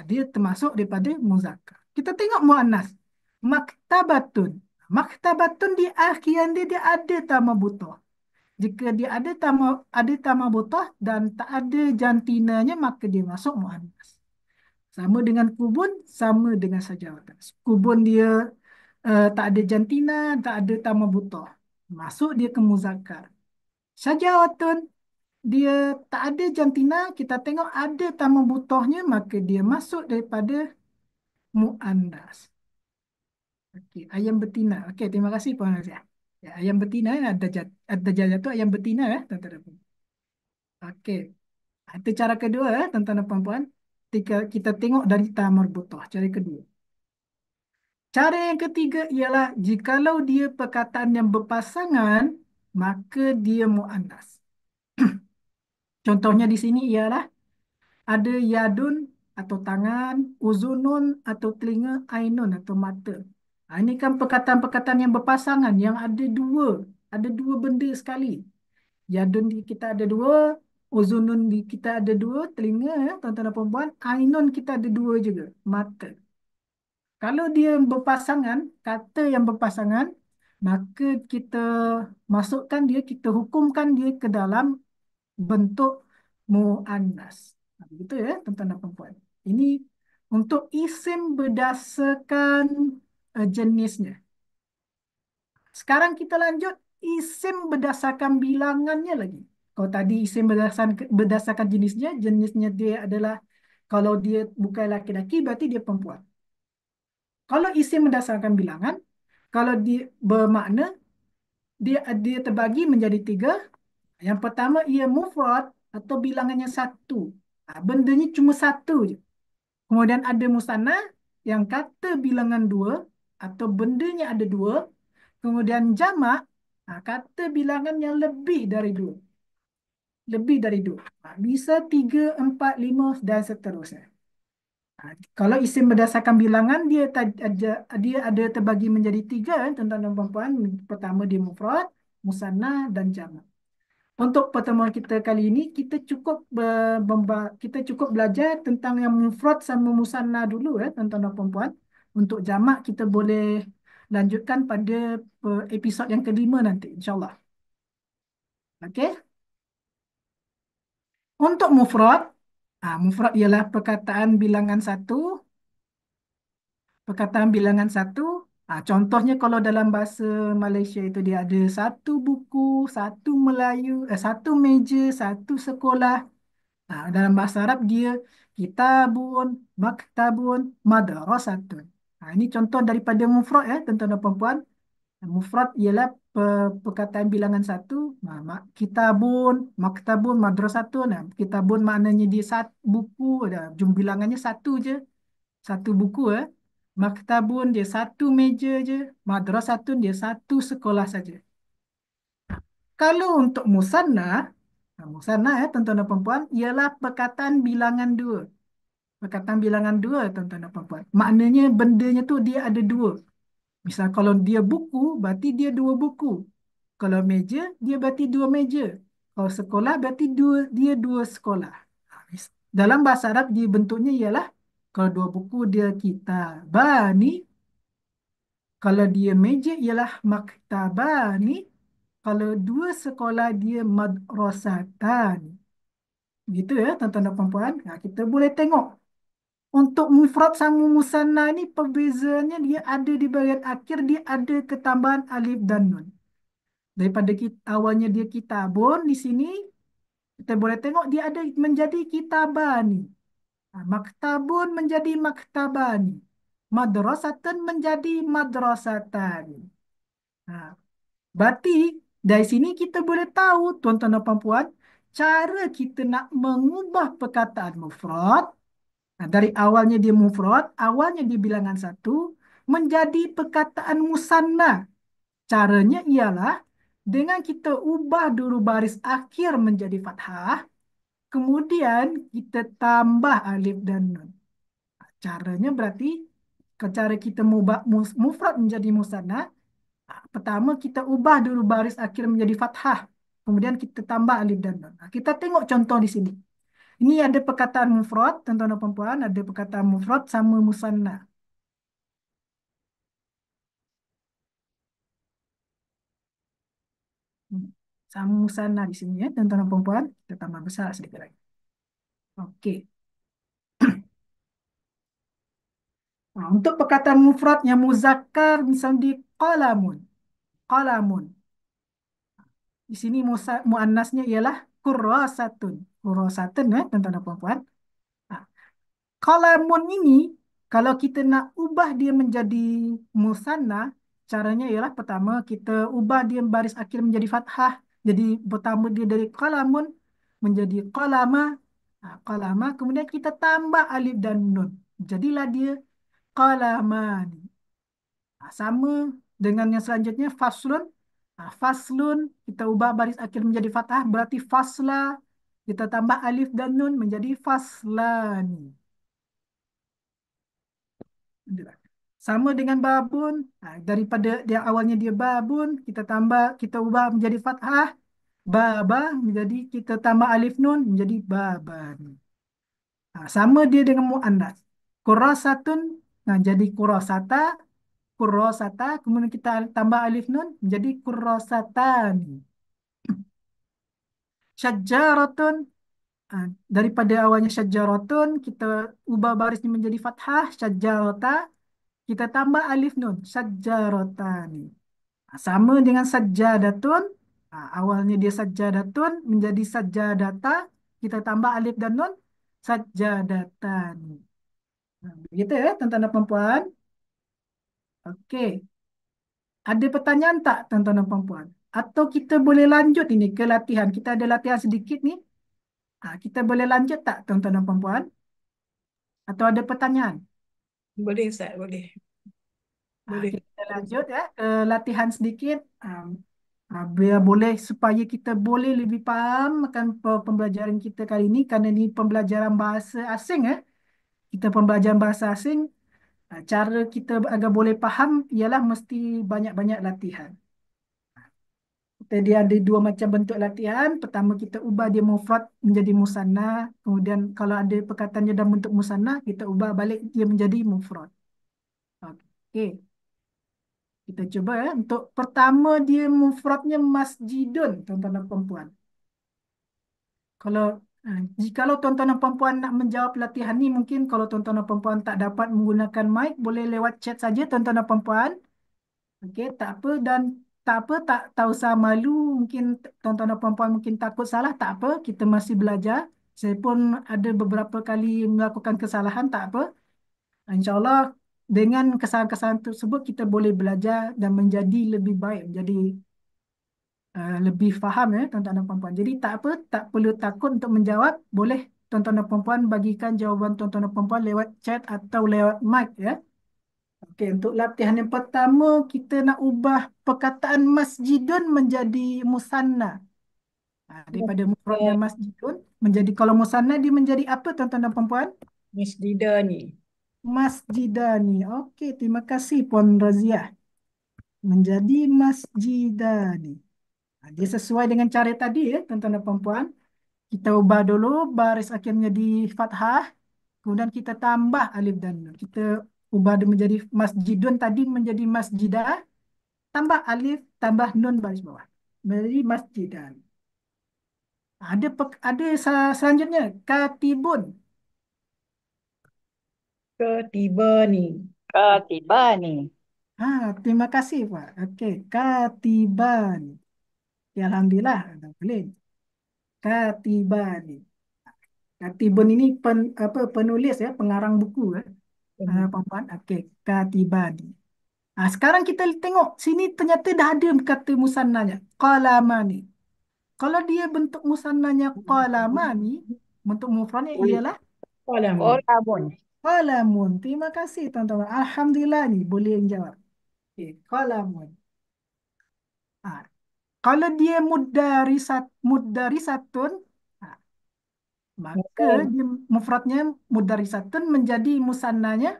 Dia termasuk daripada muzakkar. Kita tengok muannas. Maktabatun. Maktabatun di akhiran dia ada tamar butah. Jika dia ada tamar butah dan tak ada jantinanya, maka dia masuk muannas. Sama dengan kubun, sama dengan sajawatan. Kubun dia tak ada jantina, tak ada tamar butah. Masuk dia ke muzakkar. Sajawatun, dia tak ada jantina, kita tengok ada tamar butahnya, maka dia masuk daripada muannas. Okey, ayam betina. Okey, terima kasih Puan Razia. Ya, ayam betina ada jajah tu ayam betina ya, tuan-tuan dan puan. Okey. Itu cara kedua ya, tuan-tuan dan puan-puan. Ketika kita tengok dari tamar butah, cara kedua. Cara yang ketiga ialah jikalau dia perkataan yang berpasangan, maka dia muannas. Contohnya di sini ialah ada yadun atau tangan, uzunun atau telinga, ainun atau mata. Ini kan perkataan-perkataan yang berpasangan, yang ada dua benda sekali. Yadun di kita ada dua, uzunun di kita ada dua, telinga, tuan-tuan dan perempuan, ainun kita ada dua juga, mata. Kalau dia berpasangan, kata yang berpasangan, maka kita masukkan dia, kita hukumkan dia ke dalam bentuk muannas. Begitu ya, tuan-tuan dan puan. Ini untuk isim berdasarkan jenisnya. Sekarang kita lanjut isim berdasarkan bilangannya lagi. Kalau tadi isim berdasarkan jenisnya, jenisnya dia adalah kalau dia bukan laki-laki berarti dia perempuan. Kalau isim berdasarkan bilangan, kalau dia bermakna dia terbagi menjadi tiga. Yang pertama ia mufrad atau bilangannya satu. Bendanya cuma satu je. Kemudian ada musanna yang kata bilangan dua atau bendanya ada dua. Kemudian jamak kata bilangan yang lebih dari dua. Lebih dari dua. Bisa tiga, empat, lima dan seterusnya. Kalau isim berdasarkan bilangan dia ada terbagi menjadi tiga tuan-tuan dan puan. Pertama dia mufrad, musanna dan jamak. Untuk pertemuan kita kali ini kita cukup belajar tentang yang mufrad sama musanna dulu tuan-tuan dan puan. Untuk jamak kita boleh lanjutkan pada episod yang kelima nanti insyaallah. Okey. Untuk mufrad, mufrad ialah perkataan bilangan satu. Contohnya kalau dalam bahasa Malaysia itu dia ada satu buku, satu Melayu, satu meja, satu sekolah. Dalam bahasa Arab dia kitabun, maktabun, madrasatun. Ini contoh daripada mufrad ya, tuan-tuan dan puan. Mufrad ialah perkataan bilangan satu. Kitabun, maktabun, madrasatun. Kitabun maknanya dia satu buku, jumlah bilangannya satu je, satu buku ya. Maktabun dia satu meja je, madrasatun dia satu sekolah saja. Kalau untuk musanna, musanna ya tuan-tuan dan puan ialah perkataan bilangan dua. Perkataan bilangan dua tuan-tuan dan puan. Maknanya bendanya tu dia ada dua. Misal kalau dia buku, berarti dia dua buku. Kalau meja, dia berarti dua meja. Kalau sekolah, berarti dia dua sekolah. Dalam bahasa Arab, dia bentuknya ialah kalau dua buku dia kitabani, kalau dia meja ialah maktabani, kalau dua sekolah dia madrasatani. Gitu ya, tuan-tuan dan puan-puan. Kita boleh tengok. Untuk mufrad sama musanna ni perbezaannya dia ada di bahagian akhir, dia ada ketambahan alif dan nun. Daripada awalnya dia kitabun di sini, kita boleh tengok dia ada menjadi kitabani. Maktabun menjadi maktabani. Madrasatan menjadi madrasatani. Ha, Berarti dari sini kita boleh tahu, tuan-tuan dan puan, cara kita nak mengubah perkataan mufrad. Dari awalnya dia mufrad, awalnya dia bilangan satu, menjadi perkataan musanna. Caranya ialah dengan kita ubah dulu baris akhir menjadi fathah, kemudian kita tambah alif dan nun. Caranya berarti, cara kita mengubah mufrad menjadi musanna, pertama kita ubah dulu baris akhir menjadi fathah, kemudian kita tambah alif dan nun. Kita tengok contoh di sini. Ini ada perkataan mufrad, tuan-tuan dan puan, ada perkataan mufrad sama musanna. Sama musanna di sini ya, tuan-tuan dan puan. Kita tambah besar sedikit lagi. Oke. Untuk perkataan mufrad yang muzakkar, misalnya di qalamun. Qalamun. Di sini muannasnya ialah kurrasatun. Kurrasatun ya, tuan-tuan dan puan. Kalamun ini, kalau kita nak ubah dia menjadi musanna, caranya ialah pertama kita ubah dia baris akhir menjadi fathah. Jadi pertama dia dari kalamun menjadi kalama, kalama. Kemudian kita tambah alif dan nun. Jadilah dia kalamani. Sama dengan yang selanjutnya faslun. Faslun kita ubah baris akhir menjadi fathah berarti fasla. Kita tambah alif dan nun menjadi faslani. Sama dengan babun, daripada yang awalnya dia babun, kita ubah menjadi fathah, baba menjadi kita tambah alif nun menjadi baban. Sama dia dengan muannas. Kurasatun, jadi kurasata, kurasata, kemudian kita tambah alif nun menjadi kurasatani. Syajaratun. Ah, daripada awalnya syajaratun, kita ubah barisnya menjadi fathah, syajarata. Kita tambah alif nun, syajaratani. Sama dengan sajadatun. Awalnya dia sajadatun menjadi sajadata. Kita tambah alif dan nun, sajadatani. Begitu ya, tuan-tuan dan puan-puan. Okey. Ada pertanyaan tak, tuan-tuan dan puan-puan? Atau kita boleh lanjut ini ke latihan. Kita ada latihan sedikit ni. Kita boleh lanjut tak, tuan-tuan dan puan-puan? Atau ada pertanyaan? Boleh Ustaz, boleh. Boleh. Kita lanjut ya ke latihan sedikit. Biar boleh supaya kita boleh lebih faham akan pembelajaran kita kali ini kerana ini pembelajaran bahasa asing ya. Kita pembelajaran bahasa asing, cara kita agar boleh faham ialah mesti banyak-banyak latihan. Dia ada dua macam bentuk latihan. Pertama kita ubah dia mufrad menjadi musanna. Kemudian kalau ada perkataannya dalam bentuk musanna, kita ubah balik dia menjadi mufrad. Okey. Kita cuba ya. Untuk pertama dia mufradnya masjidun, tuan-tuan dan puan-puan. Kalau jikalau tuan-tuan dan puan-puan nak menjawab latihan ni, mungkin kalau tuan-tuan dan puan-puan tak dapat menggunakan mic, boleh lewat chat saja tuan-tuan dan puan-puan. Okey, tak apa dan tak apa, tak usah malu. Mungkin tuan-tuan dan puan-puan mungkin takut salah, tak apa. Kita masih belajar. Saya pun ada beberapa kali melakukan kesalahan, tak apa. InsyaAllah dengan kesalahan-kesalahan tersebut kita boleh belajar dan menjadi lebih baik, menjadi lebih faham ya tuan-tuan dan puan-puan. Jadi tak apa, tak perlu takut untuk menjawab. Boleh tuan-tuan dan puan-puan bagikan jawapan tuan-tuan dan puan-puan lewat chat atau lewat mic ya. Okey, untuk latihan yang pertama kita nak ubah perkataan masjidun menjadi musanna. Daripada mufradnya masjidun menjadi, kalau musanna dia menjadi apa tuan-tuan dan puan-puan? Masjidani. Masjidani. Okey, terima kasih Puan Raziah. Menjadi masjidani. Dia sesuai dengan cara tadi ya tuan-tuan dan puan-puan. Kita ubah dulu baris akhir menjadi fathah. Kemudian kita tambah alif dan nun. Kita ubah dia menjadi masjidun tadi menjadi masjidah. Tambah alif, tambah nun baris bawah. Menjadi masjidan. Selanjutnya. Katibun. Ketiba ni. Ketiba ni. Terima kasih Pak. Okey, katiban. Ya, Alhamdulillah. Boleh. Katibani. Katibun ini penulis ya, pengarang buku ya. Puan-puan. Okey, katibani. Sekarang kita tengok sini ternyata dah ada kata musannanya. Qalamani. Kalau dia bentuk musannanya qalamani, bentuk mufradnya ialah Kolamun. Kolamun. qalamun. Terima kasih tuan-tuan. Alhamdulillah ni boleh menjawab. Okey, qalamun. Ah, Kalau dia muddarisatun, ah, maka dia mufradnya muddarisatun menjadi musannanya.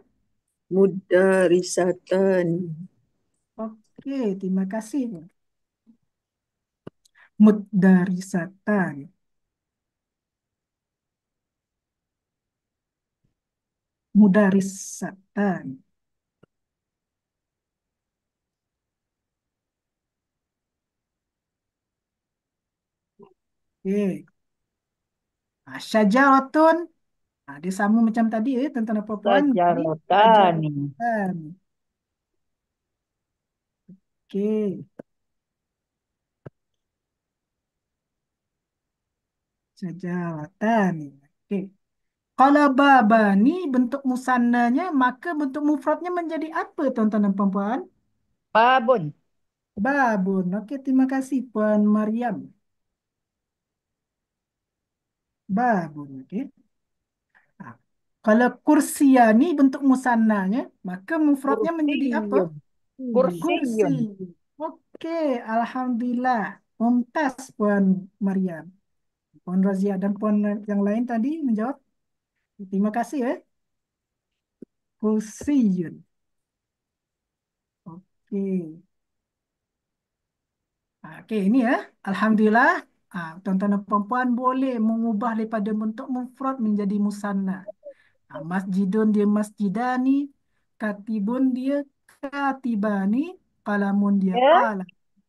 Mudarisatan. Okey, terima kasih. Muddarisatan. Mudarisatan. Okey. Syajaratun. Dia sama macam tadi ya, tuan-tuan dan puan-puan. Jadi, Sajarotani. syajaratan. Okey. Syajaratan. Okey. Kalau babani bentuk musannanya, maka bentuk mufradnya menjadi apa, tuan-tuan dan puan-puan? Babun. Babun. Okey, terima kasih Puan Mariam. Babun. Okey. Ah, Kalau kursiani bentuk musannanya, maka mufradnya menjadi apa? Kursiyun. Kursi. Kursiyun. Okey, Alhamdulillah. Mumtaz Puan Mariam. Puan Razia dan Puan yang lain tadi menjawab. Terima kasih ya. Kursiyun. Okey. Okey, ini ya. Alhamdulillah. Tuan-tuan dan puan-puan boleh mengubah daripada bentuk mufrad menjadi musanna. Masjidun dia masjidani. Katibun dia katibani. Qalamun dia Ya,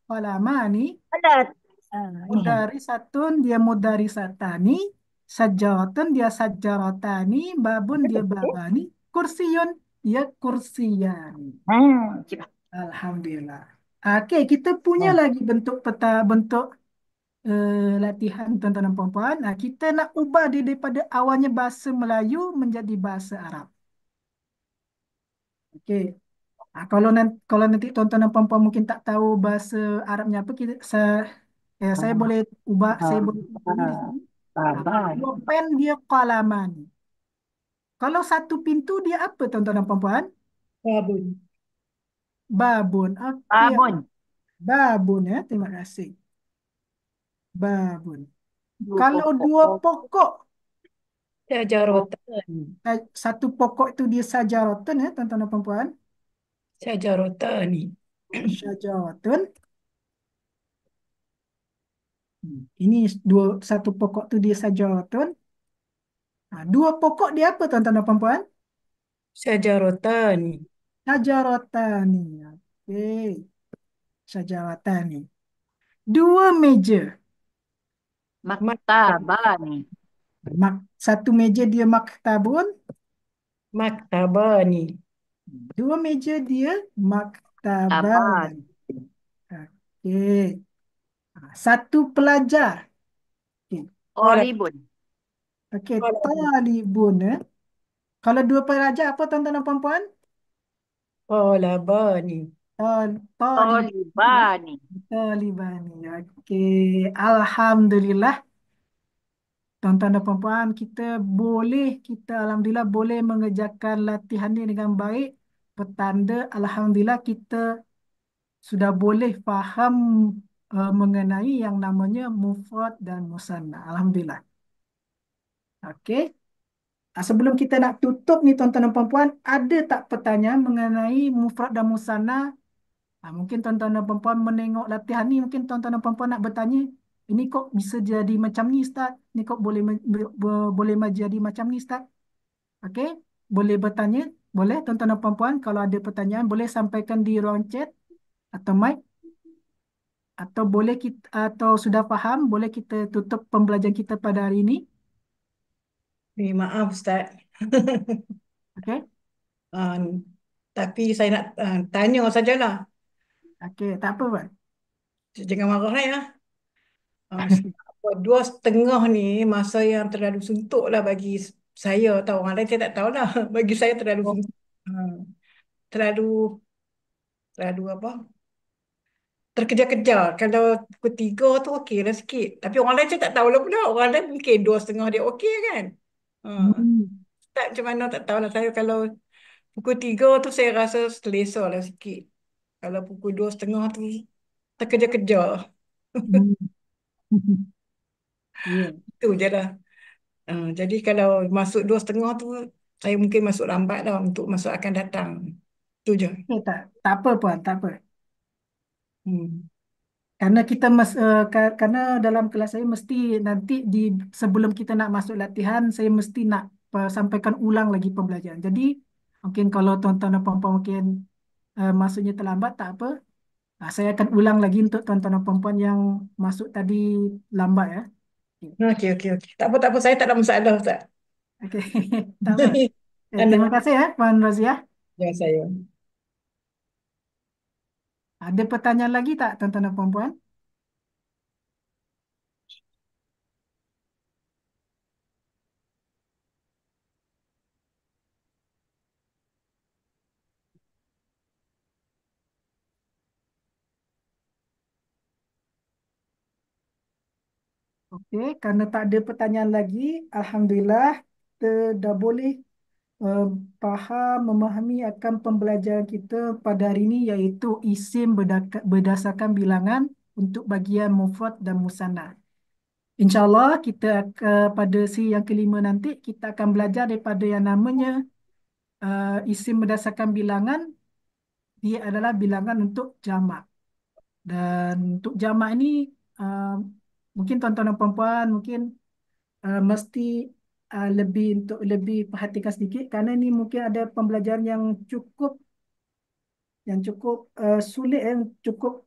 qalamani. ada Ni. Mudarisatun dia mudarisatani, sajaratun dia sajaratani, babun dia babani, kursiyun dia kursiyani. Cepat. Alhamdulillah. Okey, kita punya Ah, lagi bentuk bentuk latihan tuan-tuan dan puan-puan. Kita nak ubah dia daripada awalnya bahasa Melayu menjadi bahasa Arab. Okey. Kalau nanti tuan-tuan dan puan-puan mungkin tak tahu bahasa Arabnya apa, saya boleh ubah, saya boleh tunjukkan di sini. Baban. Dua pen dia qalaman. Kalau satu pintu dia apa tuan-tuan dan puan-puan? Babun. Babun. Okey, Babon. babun ya. Terima kasih. Babun. Dua Kalau dua pokok. pokok, Syajaratan. satu pokok itu dia sajaratun ya tuan-tuan dan puan-puan. Syajaratani. Syajaratun. Ini satu pokok itu dia sajaratun. Dua pokok dia apa tuan-tuan dan puan-puan? Syajaratani. Syajaratani. Okey, syajaratani. Dua meja. Maktabani. Satu meja dia maktabun, Maktabani. dua meja dia maktaban. Taban. Okey. Satu pelajar. Okey. Olibun. Okey, Kolabun. talibun. Kalau dua pelajar apa tuan-tuan dan puan-puan? Kolabani. Talibun. Tolibani. Talibani. Okey. Alhamdulillah. Tuan-tuan dan puan-puan, kita Alhamdulillah boleh mengerjakan latihan ini dengan baik. Petanda Alhamdulillah kita sudah boleh faham mengenai yang namanya mufrad dan musanna. Alhamdulillah. Okey. Sebelum kita nak tutup ni tuan-tuan dan puan-puan, ada tak pertanyaan mengenai mufrad dan musanna? Mungkin tuan-tuan dan puan-puan menengok latihan ni, mungkin tuan-tuan dan puan-puan nak bertanya, ini kok bisa jadi macam ni Ustaz? Ini kok boleh jadi macam ni Ustaz? Okey, boleh bertanya, boleh tuan-tuan dan puan-puan. Kalau ada pertanyaan, boleh sampaikan di ruang chat atau mic, atau boleh kita, atau sudah faham, boleh kita tutup pembelajaran kita pada hari ini. Maaf Ustaz. Okey, Ah, tapi saya nak tanya sajalah. okey, tak apa Pak. Jangan marah lah ya. Dua setengah ni masa yang terlalu suntuk lah bagi saya. Tahu orang lain saya tak tahu lah. Bagi saya terlalu Oh, suntuk. Ah, terlalu terlalu apa? Terkejar-kejar. Kalau pukul 3 tu okey lah sikit. Tapi orang lain saya tak tahu lah pula. Orang lain mungkin dua setengah dia okey kan. Ah, hmm. tak macam mana tak tahu lah. Saya kalau pukul 3 tu saya rasa selesa lah sikit. Kalau pukul 2 setengah tu terkejar-kejar. Hmm. Ya. Itu je lah. Jadi kalau masuk 2 setengah tu, saya mungkin masuk lambat lah untuk masuk akan datang. Itu je. Okay, tak apa Puan, tak apa. Hmm. Karena karena dalam kelas saya mesti nanti sebelum kita nak masuk latihan, saya mesti nak sampaikan ulang lagi pembelajaran. Jadi mungkin kalau tuan-tuan dan puan-puan mungkin masuknya terlambat, tak apa. Saya akan ulang lagi untuk tuan-tuan dan puan-puan yang masuk tadi lambat ya. Okey, Okey, okey, okey. Tak apa, tak apa. Saya tak ada masalah, Ustaz. okey. Tak apa. Terima Anak kasih ya, Puan Razia. ya saya. Ada pertanyaan lagi tak, tuan-tuan dan puan-puan? Okey, karena tak ada pertanyaan lagi, Alhamdulillah kita dah boleh uh, faham, memahami akan pembelajaran kita pada hari ini iaitu isim berdasarkan bilangan untuk bagian mufrad dan musanna. InsyaAllah pada yang kelima nanti kita akan belajar daripada yang namanya isim berdasarkan bilangan, dia adalah bilangan untuk jamak. Dan untuk jamak ini uh, mungkin tuan-tuan dan puan-puan mungkin mesti lebih perhatikan sedikit kerana ini mungkin ada pembelajaran yang cukup sulit, yang cukup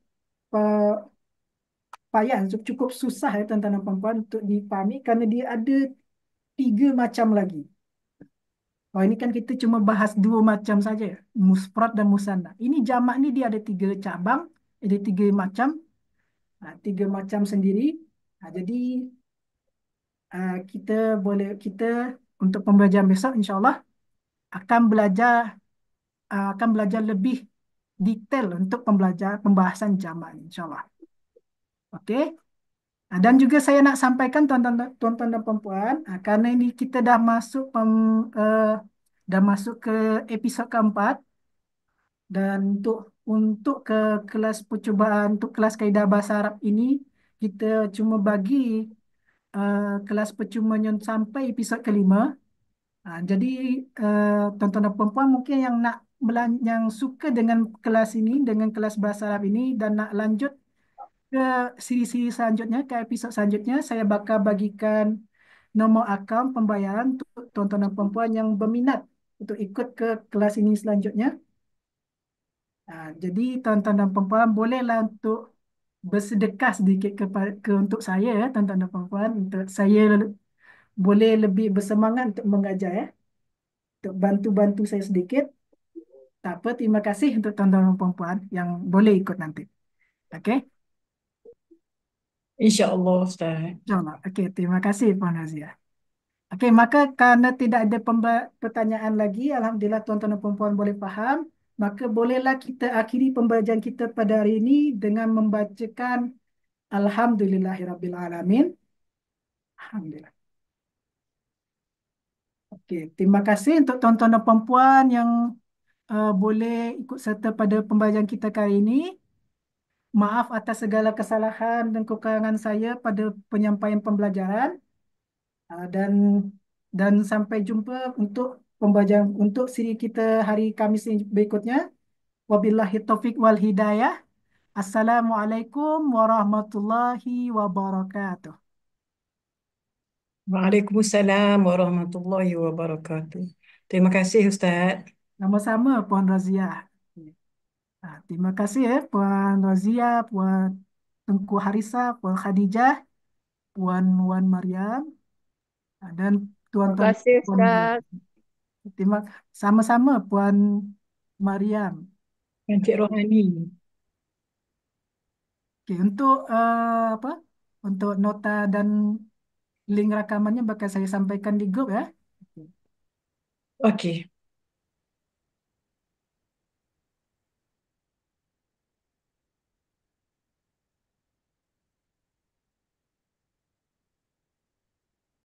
uh, payah, cukup susah ya tuan-tuan dan puan-puan untuk dipahami kerana dia ada 3 macam lagi. Oh, ini kan kita cuma bahas 2 macam saja, musfrad dan musanna. Ini jamak ni dia ada 3 cabang, ada 3 macam, 3 macam sendiri. Jadi kita untuk pembelajaran besok insyaAllah akan belajar lebih detail untuk pembahasan jamak ni insyaAllah. Okey. Dan juga saya nak sampaikan tuan-tuan dan puan-puan, kerana ini kita dah masuk ke episod keempat, dan untuk ke kelas percubaan untuk kelas kaedah bahasa Arab ini kita cuma bagi kelas percubaan sampai episod kelima. Jadi tuan-tuan dan puan-puan mungkin yang suka dengan kelas ini, dengan kelas bahasa Arab ini dan nak lanjut ke siri-siri selanjutnya, ke episod selanjutnya, saya bakal bagikan nombor akaun pembayaran untuk tuan-tuan dan puan-puan yang berminat untuk ikut ke kelas ini selanjutnya. Jadi tuan-tuan dan puan-puan bolehlah untuk bersedekah sedikit untuk saya, tuan-tuan dan puan-puan, untuk saya boleh lebih bersemangat untuk mengajar, untuk bantu-bantu saya sedikit. Tak apa, terima kasih untuk tuan-tuan dan puan-puan yang boleh ikut nanti. Okey, InsyaAllah Ustaz. insyaAllah. Okey, terima kasih Puan Razia. Okey, maka kerana tidak ada pertanyaan lagi, Alhamdulillah tuan-tuan dan puan-puan boleh faham, maka bolehlah kita akhiri pembelajaran kita pada hari ini dengan membacakan Alhamdulillahirrabbilalamin. Alhamdulillah. Okey, terima kasih untuk tuan-tuan dan puan-puan yang boleh ikut serta pada pembelajaran kita kali ini. Maaf atas segala kesalahan dan kekurangan saya pada penyampaian pembelajaran. Dan sampai jumpa untuk pembelajaran untuk siri kita hari Khamis berikutnya. Wabillahi taufik wal hidayah. Assalamualaikum warahmatullahi wabarakatuh. Waalaikumsalam warahmatullahi wabarakatuh. Terima kasih Ustaz. Sama-sama Puan Razia. Terima kasih Puan Razia, Puan Tengku Harisa, Puan Khadijah, Puan Wan Mariam, dan Terima tuan-tuan kasih Puan Ustaz. terima sama-sama Puan Mariam. Encik Rohani. Okey, untuk apa? Untuk nota dan link rakamannya bakal saya sampaikan di grup ya. Okey.